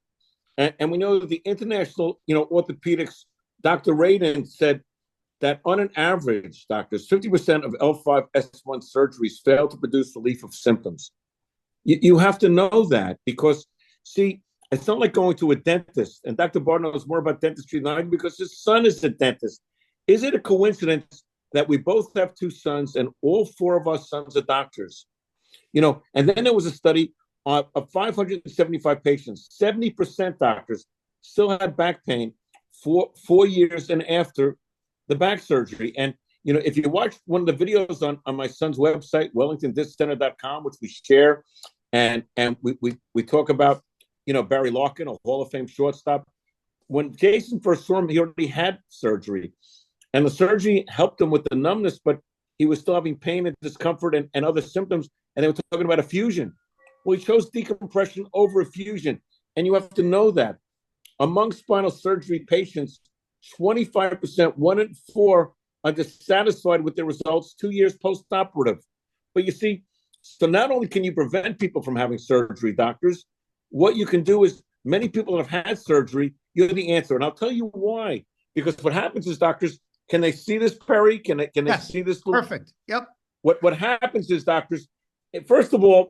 S2: And we know that the international, orthopedics, Dr. Radin said that on an average, doctors, 50% of L5-S1 surgeries fail to produce relief of symptoms. You have to know that, because, see, it's not like going to a dentist. And Dr. Bard knows more about dentistry than I do because his son is a dentist. Is it a coincidence that we both have 2 sons and all 4 of our sons are doctors? And then there was a study of 575 patients, 70% doctors still had back pain 4 years and after the back surgery. And, if you watch one of the videos on my son's website, wellingtondisccenter.com, which we share, and we talk about, Barry Larkin, a Hall of Fame shortstop. When Jason first saw him, he already had surgery. And the surgery helped him with the numbness, but he was still having pain and discomfort and other symptoms. And they were talking about a fusion. Well, he chose decompression over a fusion. And you have to know that. Among spinal surgery patients, 25%, 1 in 4, are dissatisfied with their results 2 years post-operative. But you see, so not only can you prevent people from having surgery, doctors, what you can do is, many people that have had surgery, you're the answer. And I'll tell you why. Because what happens is, doctors, can they see this, Perry? Can they
S1: Yes,
S2: see this?
S1: Perfect. Yep.
S2: What happens is, doctors, first of all,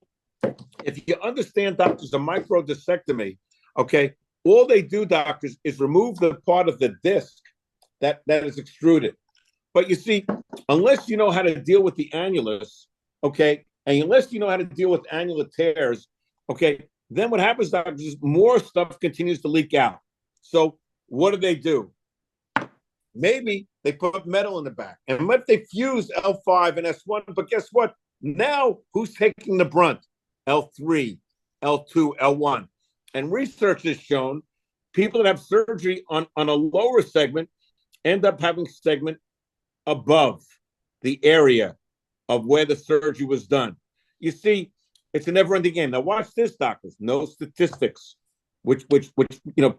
S2: if you understand, doctors, a microdiscectomy, okay, all they do, doctors, is remove the part of the disc that is extruded. But you see, unless you know how to deal with the annulus, okay, and unless you know how to deal with annular tears, okay, then what happens, doctors, is more stuff continues to leak out. So what do? Maybe they put metal in the back. And what if they fuse L5 and S1? But guess what? Now, who's taking the brunt? L3, L2, L1. And research has shown people that have surgery on a lower segment end up having segment above the area of where the surgery was done. You see, it's a never-ending game. Now, watch this, doctors. No statistics, which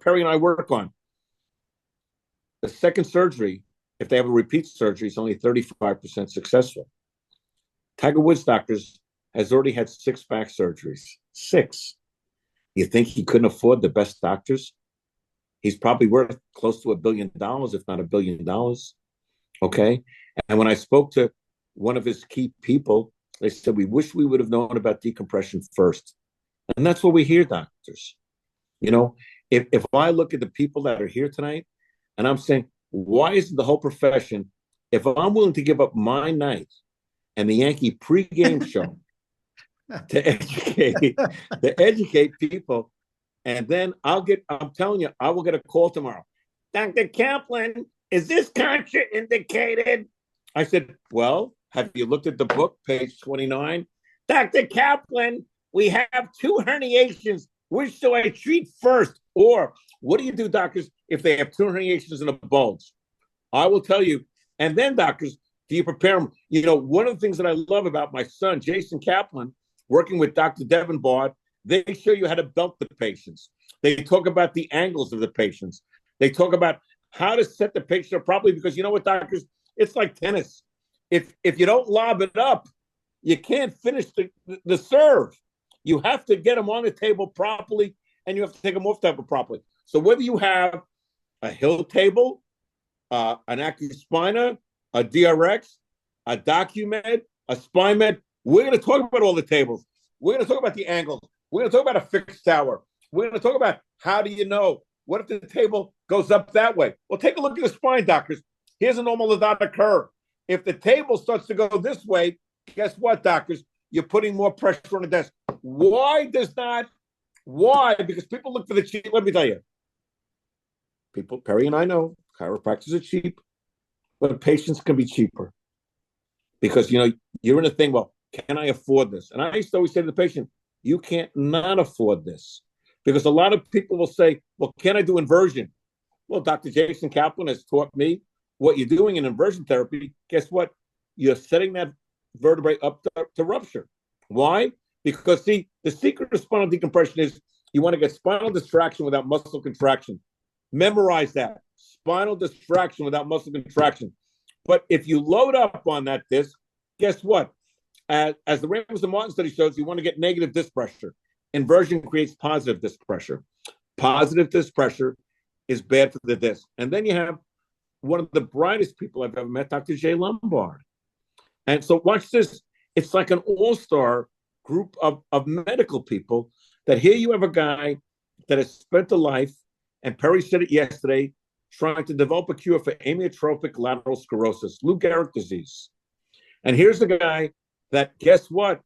S2: Perry and I work on. The second surgery, if they have a repeat surgery, is only 35% successful. Tiger Woods, doctors, has already had 6 back surgeries. 6. You think he couldn't afford the best doctors? He's probably worth close to $1 billion, if not $1 billion. Okay? And when I spoke to one of his key people, they said, we wish we would have known about decompression first. And that's what we hear, doctors. If I look at the people that are here tonight, and I'm saying, why isn't the whole profession, if I'm willing to give up my night and the Yankee pregame show to educate people, and then I'm telling you, I will get a call tomorrow. Dr. Kaplan, is this contraindicated? I said, well, have you looked at the book, page 29? Dr. Kaplan, we have two herniations. Which do I treat first? Or what do you do, doctors, if they have two herniations and a bulge? I will tell you. And then, doctors, do you prepare them? You know, one of the things that I love about my son, Jason Kaplan, working with Dr. Devin Bard, they show you how to belt the patients. They talk about the angles of the patients. They talk about how to set the patient up properly, because you know what, doctors? It's like tennis. If you don't lob it up, you can't finish the serve. You have to get them on the table properly, and you have to take them off the table properly. So whether you have a Hill table, an Acuspina, a DRX, a Documed, a SpineMed, we're going to talk about all the tables. We're going to talk about the angles. We're going to talk about a fixed tower. We're going to talk about how do you know? What if the table goes up that way? Well, take a look at the spine, doctors. Here's a normal lordotic curve. If the table starts to go this way, guess what, doctors? You're putting more pressure on the desk. Why does not? Why? Because people look for the cheap. Let me tell you. People, Perry and I know, chiropractors are cheap, but patients can be cheaper. Because, you know, you're in a thing, well, can I afford this? And I used to always say to the patient, you can't not afford this. Because a lot of people will say, well, can I do inversion? Well, Dr. Jason Kaplan has taught me what you're doing in inversion therapy. Guess what? You're setting that vertebrae up to rupture. Why? Because, see, the secret of spinal decompression is you want to get spinal distraction without muscle contraction. Memorize that. Spinal distraction without muscle contraction. But if you load up on that disc, guess what? As the Ramos and Martin study shows, you want to get negative disc pressure. Inversion creates positive disc pressure. Positive disc pressure is bad for the disc. And then you have one of the brightest people I've ever met, Dr. Jay Lombard. And so watch this. It's like an all-star group of medical people that here you have a guy that has spent a life, and Perry said it yesterday, trying to develop a cure for amyotrophic lateral sclerosis, Lou Gehrig disease. And here's the guy that, guess what,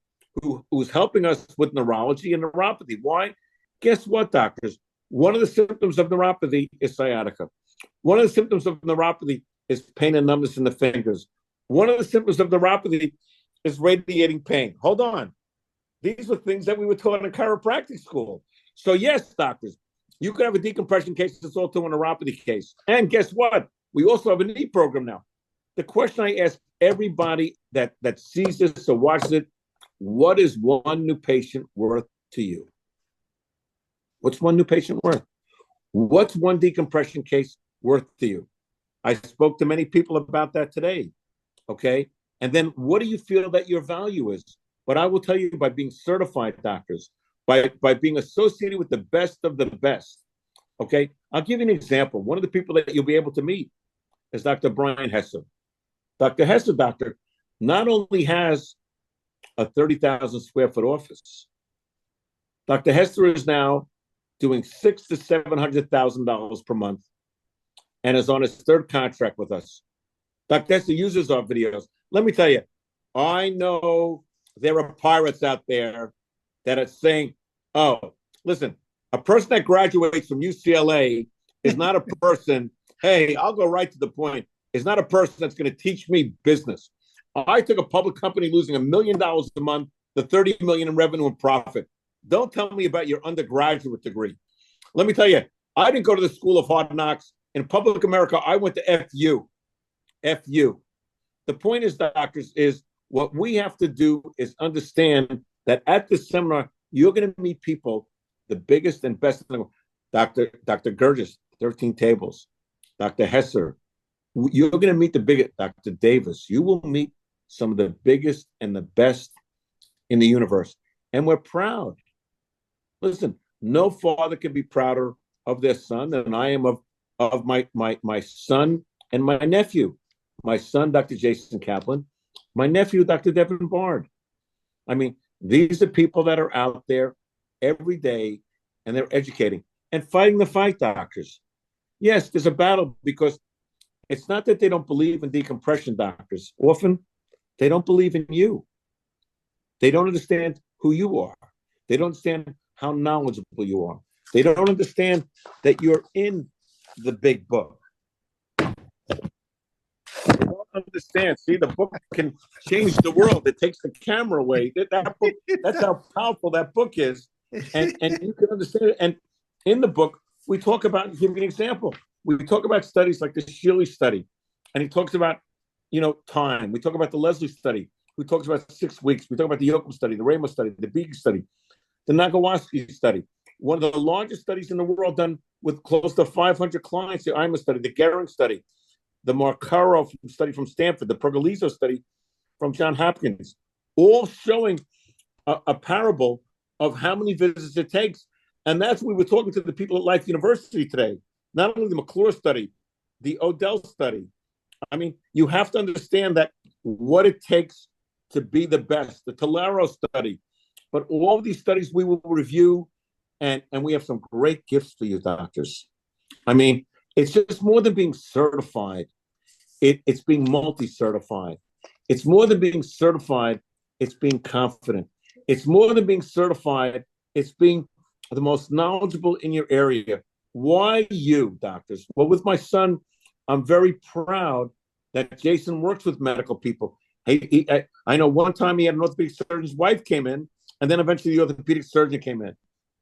S2: who's helping us with neurology and neuropathy. Why? Guess what, doctors? One of the symptoms of neuropathy is sciatica. One of the symptoms of neuropathy is pain and numbness in the fingers. One of the symptoms of neuropathy is radiating pain. Hold on. These were things that we were taught in chiropractic school. So yes, doctors, you could have a decompression case that's also a neuropathy case. And guess what? We also have a knee program now. The question I ask everybody that sees this or watches it, what is one new patient worth to you? What's one new patient worth? What's one decompression case worth to you? I spoke to many people about that today, okay? And then what do you feel that your value is? But I will tell you, by being certified doctors, by being associated with the best of the best, okay? I'll give you an example. One of the people that you'll be able to meet is Dr. Brian Hesser. Dr. Hesser, doctor, not only has a 30,000 square foot office, Dr. Hesser is now doing $600,000 to $700,000 per month and is on his third contract with us. Dr. Hesser uses our videos. Let me tell you, I know there are pirates out there that are saying, oh, listen, a person that graduates from UCLA is not a person, hey, I'll go right to the point, is not a person that's going to teach me business. I took a public company losing $1 million a month to $30 million in revenue and profit. Don't tell me about your undergraduate degree. Let me tell you, I didn't go to the School of Hard Knocks. In public America, I went to FU. FU. The point is, doctors, is what we have to do is understand that at this seminar, you're going to meet people, the biggest and best. Dr. Gurgis, 13 tables. Dr. Hesser. You're going to meet the biggest, Dr. Davis. You will meet some of the biggest and the best in the universe. And we're proud. Listen, no father can be prouder of their son than I am of my son and my nephew. My son, Dr. Jason Kaplan, my nephew, Dr. Devin Bard. I mean, these are people that are out there every day and they're educating and fighting the fight, doctors. Yes, there's a battle because it's not that they don't believe in decompression, doctors. Often, they don't believe in you. They don't understand who you are. They don't understand how knowledgeable you are. They don't understand that you're in the big book. understand. See, the book can change the world. It takes the camera away. That book, that's how powerful that book is. And you can understand it. And in the book, we talk about, give you an example. We talk about studies like the Shealy study, and he talks about, time. We talk about the Leslie study. We talk about 6 weeks. We talk about the Yoakum study, the Ramos study, the Beagle study, the Nagawaski study, one of the largest studies in the world done with close to 500 clients, the IMA study, the Gehring study, the Marcaro study from Stanford, the Pergolizo study from Johns Hopkins, all showing a parable of how many visits it takes. And that's what we were talking to the people at Life University today. Not only the McClure study, the Odell study. I mean, you have to understand that what it takes to be the best, the Tolero study. But all of these studies we will review, and we have some great gifts for you, doctors. I mean, it's just more than being certified. It's being multi-certified. It's more than being certified. It's being confident. It's more than being certified. It's being the most knowledgeable in your area. Why you, doctors? Well, with my son, I'm very proud that Jason works with medical people. I know one time he had an orthopedic surgeon's wife came in, and then eventually the orthopedic surgeon came in.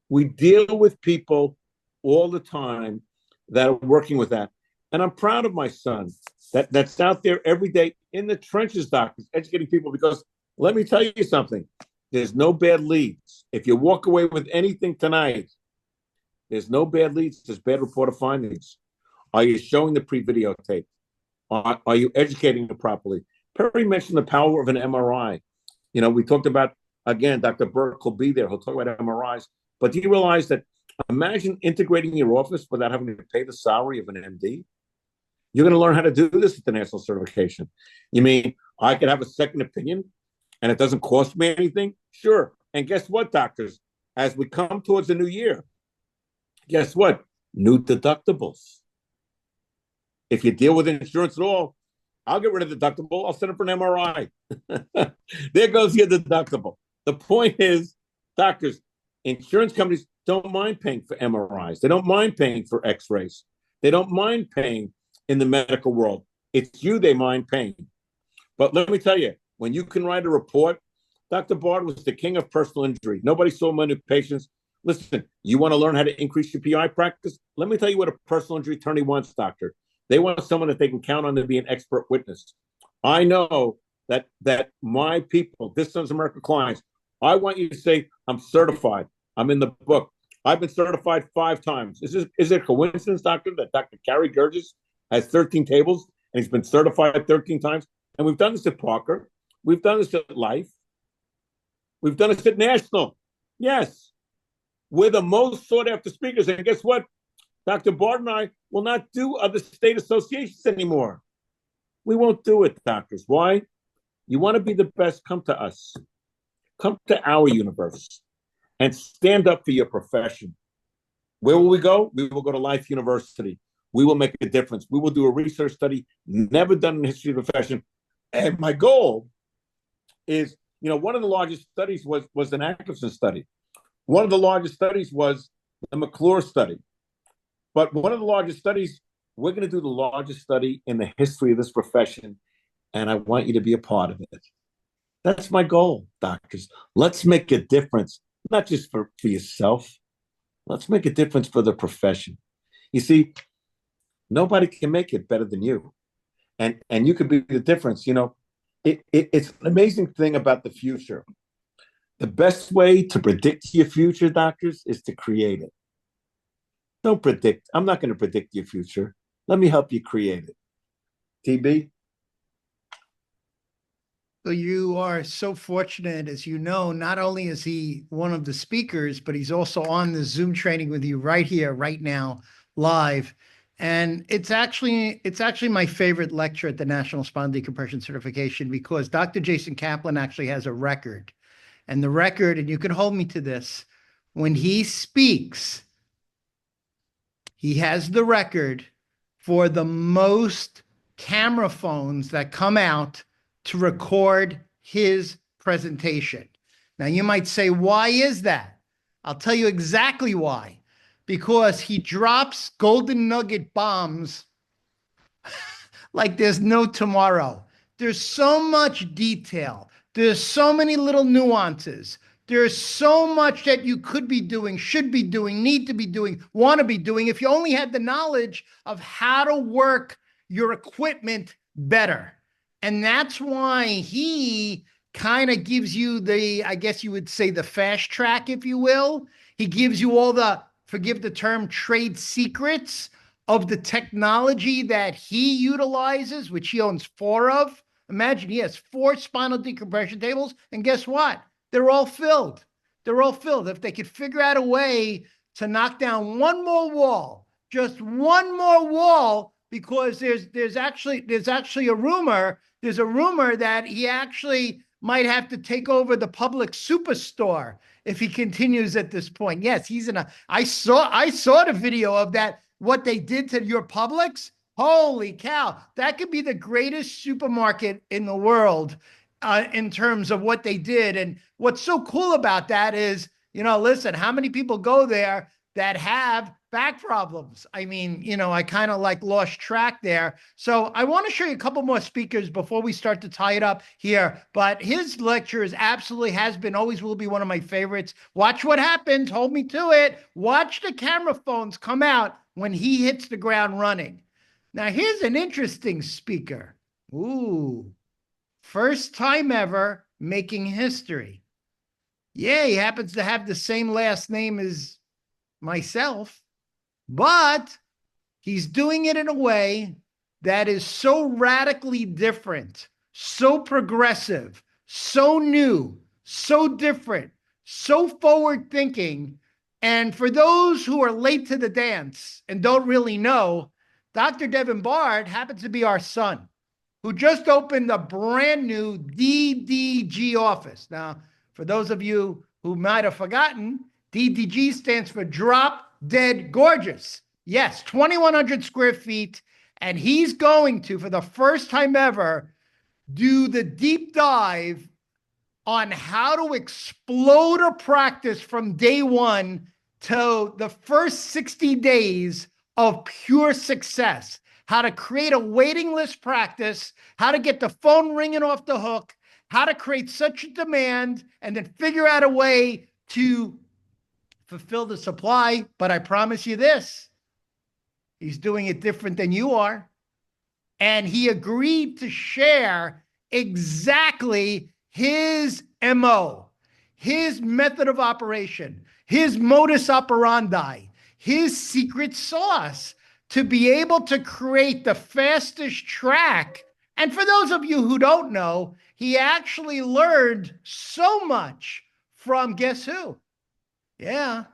S2: We deal with people all the time that are working with that. And I'm proud of my son that's out there every day in the trenches, doctors, educating people, because let me tell you something. There's no bad leads. If you walk away with anything tonight, there's no bad leads. There's bad reporter findings. Are you showing the pre-video tape? Are you educating them properly? Perry mentioned the power of an MRI. We talked about, again, Dr. Burke will be there. He'll talk about MRIs. But do you realize that, imagine integrating your office without having to pay the salary of an MD? You're going to learn how to do this at the national certification. You mean I could have a second opinion and it doesn't cost me anything? Sure. And guess what, doctors? As we come towards the new year, guess what? New deductibles. If you deal with insurance at all, I'll get rid of the deductible. I'll send it for an MRI. There goes your deductible. The point is, doctors, insurance companies don't mind paying for MRIs. They don't mind paying for x-rays. They don't mind paying in the medical world. It's you they mind paying. But let me tell you, when you can write a report, Dr. Bard was the king of personal injury. Nobody saw many patients. Listen, you want to learn how to increase your PI practice? Let me tell you what a personal injury attorney wants, doctor. They want someone that they can count on to be an expert witness. I know that my people, this Sons of America clients, I want you to say, I'm certified. I'm in the book. I've been certified 5 times. Is it a coincidence, doctor, that Dr. Gary Gurgis has 13 tables and he's been certified 13 times? And we've done this at Parker. We've done this at Life. We've done this at National. Yes. We're the most sought after speakers. And guess what? Dr. Bard and I will not do other state associations anymore. We won't do it, doctors. Why? You want to be the best, come to us. Come to our universe and stand up for your profession. Where will we go? We will go to Life University. We will make a difference. We will do a research study never done in the history of the profession. And my goal is, one of the largest studies was an Atkinson study. One of the largest studies was the McClure study. But one of the largest studies, we're going to do the largest study in the history of this profession, and I want you to be a part of it. That's my goal, doctors. Let's make a difference, not just for yourself. Let's make a difference for the profession. You see, nobody can make it better than you. And you can be the difference. It's an amazing thing about the future. The best way to predict your future, doctors, is to create it. Don't predict. I'm not going to predict your future. Let me help you create it. TB?
S1: So you are so fortunate, as you know, not only is he one of the speakers, but he's also on the Zoom training with you right here, right now, live. And it's actually my favorite lecture at the National Spinal Decompression Certification, because Dr. Jason Kaplan actually has a record. And the record, and you can hold me to this, when he speaks, he has the record for the most camera phones that come out to record his presentation. Now, you might say, why is that? I'll tell you exactly why. Because he drops golden nugget bombs like there's no tomorrow. There's so much detail. There's so many little nuances. There's so much that you could be doing, should be doing, need to be doing, want to be doing if you only had the knowledge of how to work your equipment better. And that's why he kind of gives you the, I guess you would say, the fast track, if you will. He gives you all the, forgive the term, trade secrets of the technology that he utilizes, which he owns 4 of. Imagine he has 4 spinal decompression tables, and guess what? They're all filled. They're all filled. If they could figure out a way to knock down one more wall, just one more wall, because there's actually a rumor. There's a rumor that he actually might have to take over the public superstore if he continues at this point. Yes, he's in a. I saw the video of that. What they did to your Publix. Holy cow! That could be the greatest supermarket in the world in terms of what they did. And what's so cool about that is, listen, how many people go there that have back problems? I mean, I kind of like lost track there. So I want to show you a couple more speakers before we start to tie it up here. But his lecture is absolutely has been, always will be one of my favorites. Watch what happens. Hold me to it. Watch the camera phones come out when he hits the ground running. Now, here's an interesting speaker. Ooh, first time ever making history. Yeah, he happens to have the same last name as myself, but he's doing it in a way that is so radically different, so progressive, so new, so different, so forward thinking. And for those who are late to the dance and don't really know, Dr. Devin Bard happens to be our son, who just opened a brand new DDG office. Now, for those of you who might have forgotten, DDG stands for Drop Dead Gorgeous. Yes, 2,100 square feet. And he's going to, for the first time ever, do the deep dive on how to explode a practice from day one to the first 60 days of pure success. How to create a waiting list practice, how to get the phone ringing off the hook, how to create such a demand, and then figure out a way to fulfill the supply. But I promise you this, he's doing it different than you are. And he agreed to share exactly his MO, his method of operation, his modus operandi, his secret sauce to be able to create the fastest track. And for those of you who don't know, he actually learned so much from, guess who? Yeah,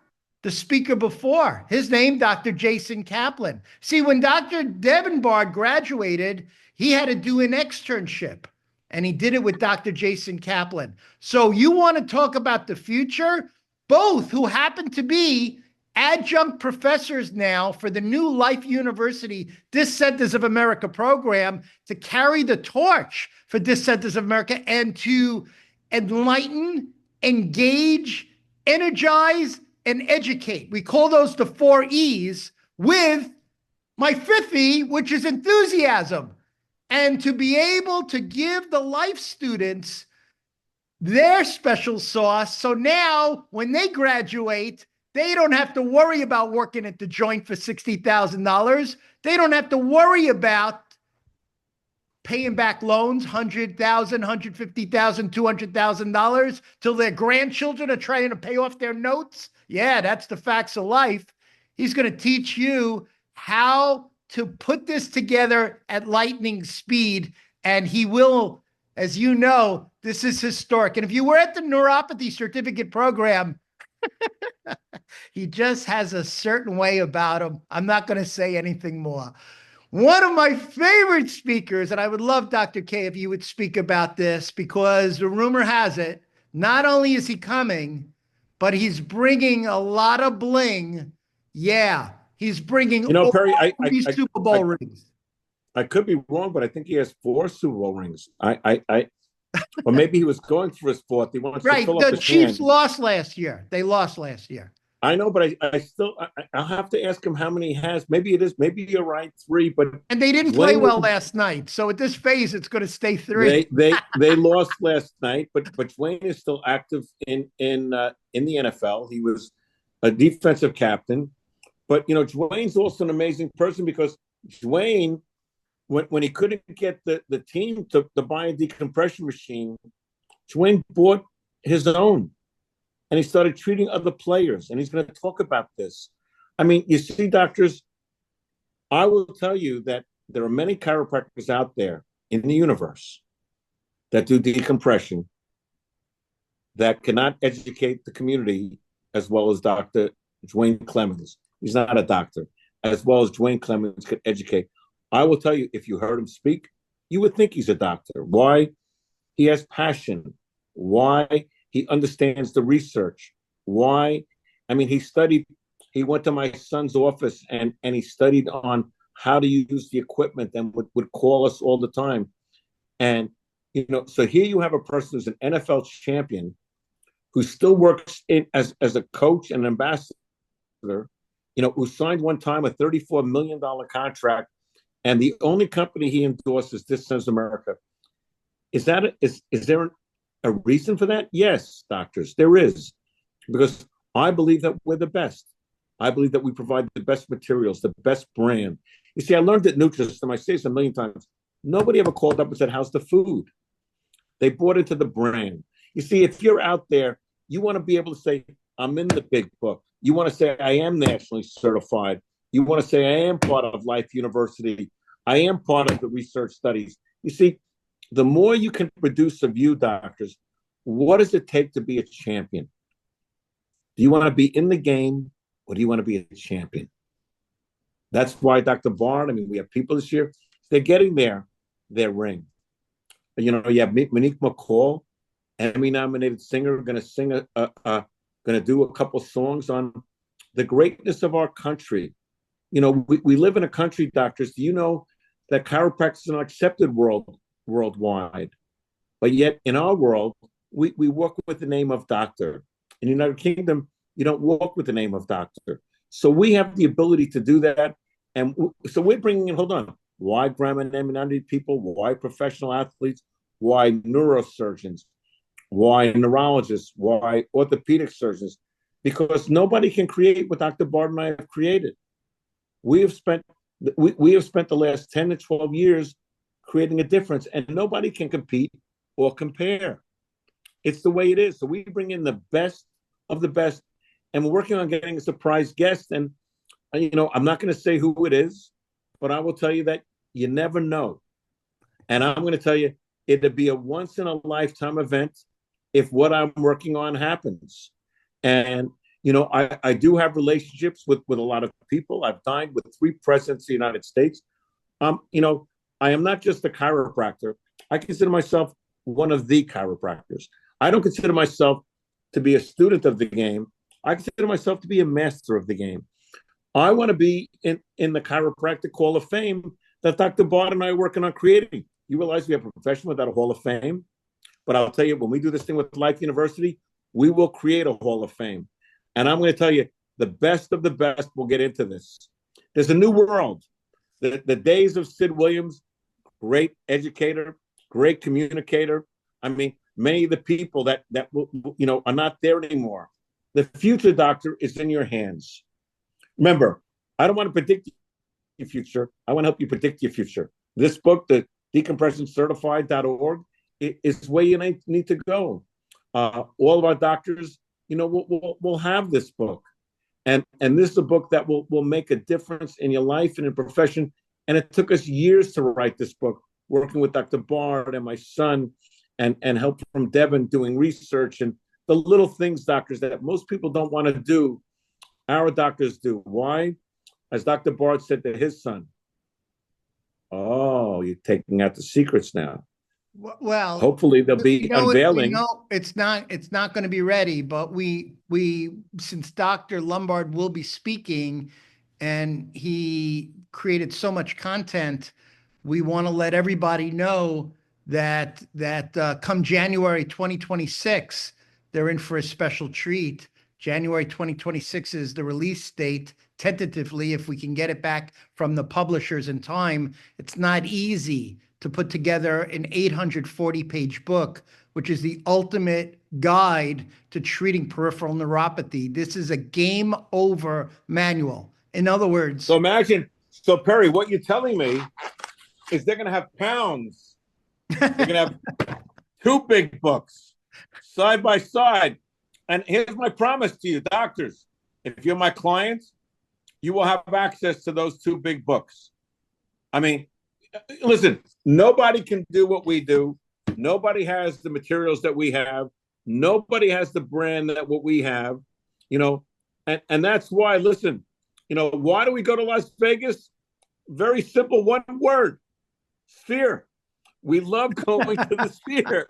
S1: the speaker before. His name, Dr. Jason Kaplan. See, when Dr. Devin Bard graduated, he had to do an externship, and he did it with Dr. Jason Kaplan. So you want to talk about the future? Both who happen to be adjunct professors now for the new Life University Dissenters of America program to carry the torch for Dissenters of America and to enlighten, engage, energize, and educate. We call those the 4 E's, with my 5th E, which is enthusiasm. And to be able to give the life students their special sauce. So now when they graduate, they don't have to worry about working at the joint for $60,000. They don't have to worry about paying back loans, $100,000, $150,000, $200,000 till their grandchildren are trying to pay off their notes. Yeah, that's the facts of life. He's going to teach you how to put this together at lightning speed. And he will, as you know, this is historic. And if you were at the neuropathy certificate program, he just has a certain way about him. I'm not going to say anything more. One of my favorite speakers, and I would love, Dr. K, if you would speak about this, because the rumor has it, not only is he coming, but he's bringing a lot of bling. Yeah, he's bringing
S2: Perry,
S1: these Super Bowl rings.
S2: I could be wrong, but I think he has 4 Super Bowl rings. Or maybe he was going for his 4th. He wants
S1: right.
S2: to fill up
S1: The
S2: his
S1: Chiefs
S2: hand.
S1: lost last year. They lost last year.
S2: I know, but I still I'll have to ask him how many he has. Maybe it is. Maybe you're right, three. But
S1: And they didn't play
S2: Dwayne,
S1: well last night. So at this phase, it's going to stay three.
S2: they lost last night, but Dwayne is still active in the NFL. He was a defensive captain. But you know, Dwayne's also an amazing person because Dwayne, when he couldn't get the team to buy a decompression machine, Dwayne bought his own and he started treating other players. And he's going to talk about this. I mean, you see, doctors, I will tell you that there are many chiropractors out there in the universe that do decompression that cannot educate the community as well as Dr. Dwayne Clemens. He's not a doctor, as well as Dwayne Clemens could educate. I will tell you, if you heard him speak, you would think he's a doctor. Why? He has passion. Why? He understands the research. Why? I mean, he went to my son's office and he studied on how to use the equipment and would call us all the time. And, you know, so here you have a person who's an NFL champion who still works as a coach and ambassador, you know, who signed one time a $34 million contract. And the only company he endorses, This Says America. Is there a reason for that? Yes, doctors, there is. Because I believe that we're the best. I believe that we provide the best materials, the best brand. You see, I learned at Nutrisystem, I say this a million times, nobody ever called up and said, how's the food? They bought into the brand. You see, if you're out there, you want to be able to say, I'm in the big book. You want to say, I am nationally certified. You want to say, I am part of Life University. I am part of the research studies. You see, the more you can produce of you, doctors, what does it take to be a champion? Do you want to be in the game or do you want to be a champion? That's why Dr. Barn, I mean, we have people this year, they're getting their ring. You know, you have Monique McCall, Emmy-nominated singer, going to sing going to do a couple songs on the greatness of our country. You know, we live in a country, doctors. Do you know that chiropractic is not accepted worldwide? But yet, in our world, we walk with the name of doctor. In the United Kingdom, you don't walk with the name of doctor. So we have the ability to do that. And so we're bringing in, hold on, why Graham and nominated people? Why professional athletes? Why neurosurgeons? Why neurologists? Why orthopedic surgeons? Because nobody can create what Dr. Bard and I have created. We have spent the last 10 to 12 years creating a difference, and nobody can compete or compare. It's the way it is. So we bring in the best of the best, and we're working on getting a surprise guest. And you know, I'm not going to say who it is, but I will tell you that you never know. And I'm going to tell you, it'd be a once in a lifetime event if what I'm working on happens. And you know, I do have relationships with a lot of people. I've dined with 3 presidents of the United States. You know, I am not just a chiropractor. I consider myself one of the chiropractors. I don't consider myself to be a student of the game. I consider myself to be a master of the game. I want to be in the Chiropractic Hall of Fame that Dr. Bard and I are working on creating. You realize we have a profession without a Hall of Fame? But I'll tell you, when we do this thing with Life University, we will create a Hall of Fame. And I'm going to tell you, the best of the best will get into this. There's a new world. The days of Sid Williams, great educator, great communicator. I mean, many of the people that you know are not there anymore. The future, doctor, is in your hands. Remember, I don't want to predict your future. I want to help you predict your future. This book, the decompressioncertified.org, is where you need to go. All of our doctors, you know, we'll have this book. And this is a book that will make a difference in your life and in profession. And it took us years to write this book, working with Dr. Bard and my son and help from Devin doing research and the little things, doctors, that most people don't want to do. Our doctors do. Why? As Dr. Bard said to his son, oh, you're taking out the secrets now.
S1: Well,
S2: hopefully they'll be unveiling.
S1: It's not going to be ready, but we since Dr. Lombard will be speaking and he created so much content, we want to let everybody know that come January 2026, they're in for a special treat. January 2026 is the release date, tentatively, if we can get it back from the publishers in time. It's not easy to put together an 840-page book, which is the ultimate guide to treating peripheral neuropathy. This is a game over manual. In other words,
S2: So imagine, so Perry, what you're telling me is they're going to have pounds. They're going to have two big books side by side. And here's my promise to you, doctors. If you're my clients, you will have access to those two big books. I mean, listen, nobody can do what we do. Nobody has the materials that we have. Nobody has the brand that what we have, you know, and that's why, listen, you know, why do we go to Las Vegas? Very simple, one word, Sphere. We love going to the Sphere.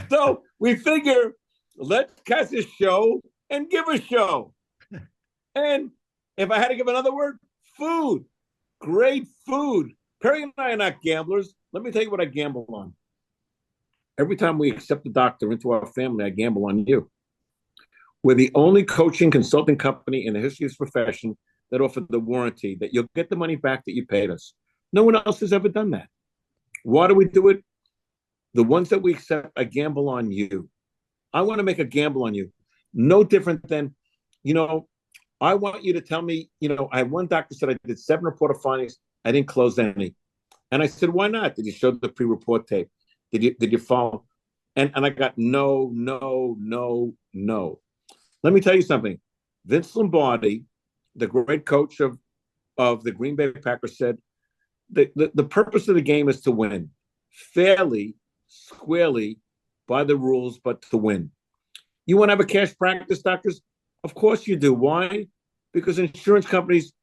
S2: So we figure, let's catch a show and give a show. And if I had to give another word, food. Great food. Perry and I are not gamblers. Let me tell you what I gamble on. Every time we accept a doctor into our family, I gamble on you. We're the only coaching consulting company in the history of this profession that offer the warranty that you'll get the money back that you paid us. No one else has ever done that. Why do we do it? The ones that we accept, I gamble on you. I want to make a gamble on you. No different than, you know, I want you to tell me, you know, I had one doctor said I did 7 report findings. I didn't close any. And I said, why not? Did you show the pre-report tape? Did you follow? And I got no. Let me tell you something. Vince Lombardi, the great coach of the Green Bay Packers, said the purpose of the game is to win fairly, squarely, by the rules, but to win. You want to have a cash practice, doctors? Of course you do. Why? Because insurance companies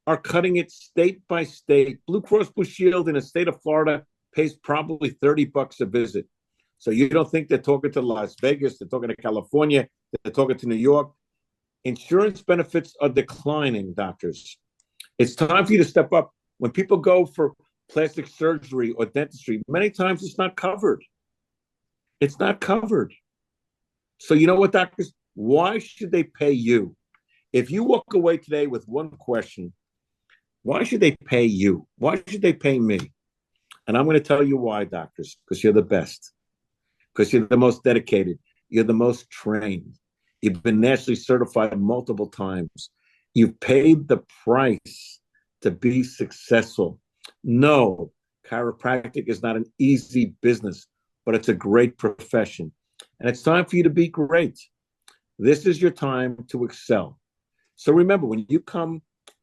S2: are cutting it state by state. Blue Cross Blue Shield in the state of Florida pays probably $30 a visit. So you don't think they're talking to Las Vegas, they're talking to California, they're talking to New York. Insurance benefits are declining, doctors. It's time for you to step up. When people go for plastic surgery or dentistry, many times it's not covered. It's not covered. So you know what, doctors? Why should they pay you? If you walk away today with one question, why should they pay you? Why should they pay me? And I'm going to tell you why, doctors, because you're the best, because you're the most dedicated, you're the most trained. You've been nationally certified multiple times. You've paid the price to be successful. No, chiropractic is not an easy business, but it's a great profession. And it's time for you to be great. This is your time to excel. So remember, when you come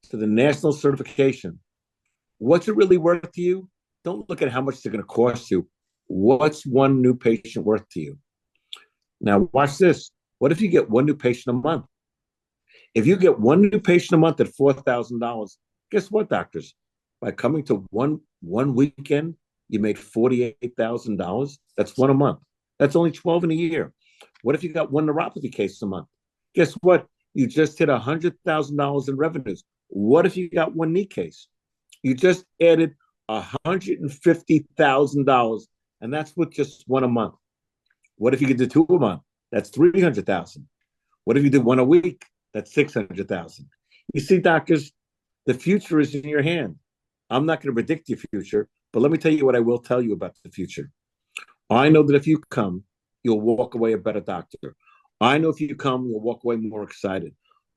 S2: to the national certification, what's it really worth to you? Don't look at how much it's going to cost you. What's one new patient worth to you? Now, watch this. What if you get one new patient a month? If you get one new patient a month at $4,000, guess what, doctors? By coming to one weekend, you made $48,000. That's one a month. That's only 12 in a year. What if you got one neuropathy case a month? Guess what? You just hit $100,000 in revenues. What if you got one knee case? You just added $150,000, and that's with just one a month. What if you could do 2 a month? That's $300,000. What if you do 1 a week? That's $600,000. You see, doctors, the future is in your hand. I'm not going to predict your future, but let me tell you what I will tell you about the future. I know that if you come, you'll walk away a better doctor. I know if you come, you'll walk away more excited.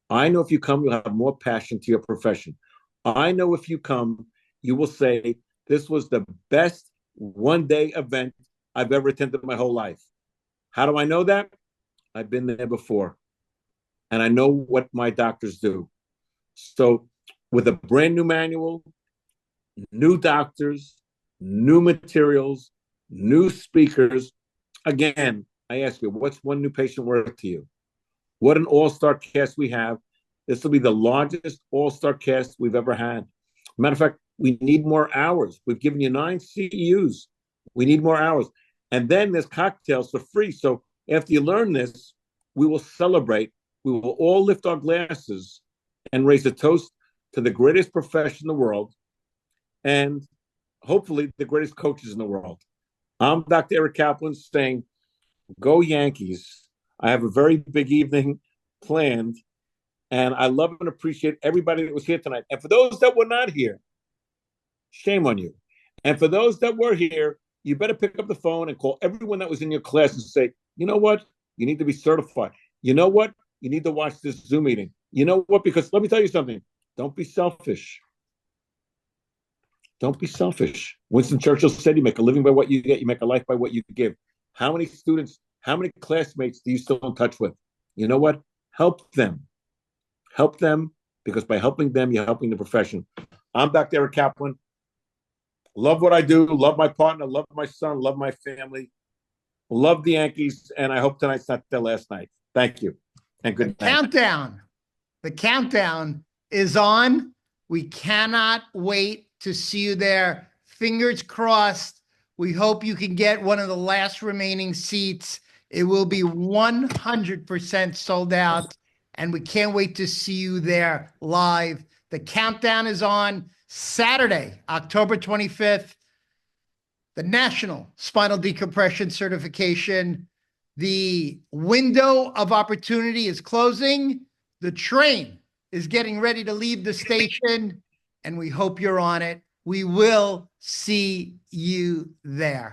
S2: I know if you come, you'll have more passion to your profession. I know if you come, you will say, this was the best one-day event I've ever attended in my whole life. How do I know that? I've been there before. And I know what my doctors do. So with a brand new manual, new doctors, new materials, new speakers, again, I ask you, what's one new patient worth to you? What an all-star cast we have. This will be the largest all-star cast we've ever had. Matter of fact, we need more hours. We've given you 9 CEUs. We need more hours. And then there's cocktails for free. So after you learn this, we will celebrate. We will all lift our glasses and raise a toast to the greatest profession in the world and hopefully the greatest coaches in the world. I'm Dr. Eric Kaplan saying, go Yankees. I have a very big evening planned, and I love and appreciate everybody that was here tonight. And for those that were not here, shame on you. And for those that were here, you better pick up the phone and call everyone that was in your class and say, you know what? You need to be certified. You know what? You need to watch this Zoom meeting. You know what? Because let me tell you something. Don't be selfish. Don't be selfish. Winston Churchill said, you make a living by what you get, you make a life by what you give. How many students, how many classmates do you still in touch with? You know what? Help them. Help them, because by helping them, you're helping the profession. I'm Dr. Eric Kaplan. Love what I do, love my partner, love my son, love my family, love the Yankees, and I hope tonight's not their last night. Thank you, and good
S1: The
S2: night.
S1: countdown. The countdown is on. We cannot wait to see you there. Fingers crossed. We hope you can get one of the last remaining seats. It will be 100% sold out, and we can't wait to see you there live. The countdown is on Saturday, October 25th, the National Spinal Decompression Certification. The window of opportunity is closing. The train is getting ready to leave the station, and we hope you're on it. We will see you there.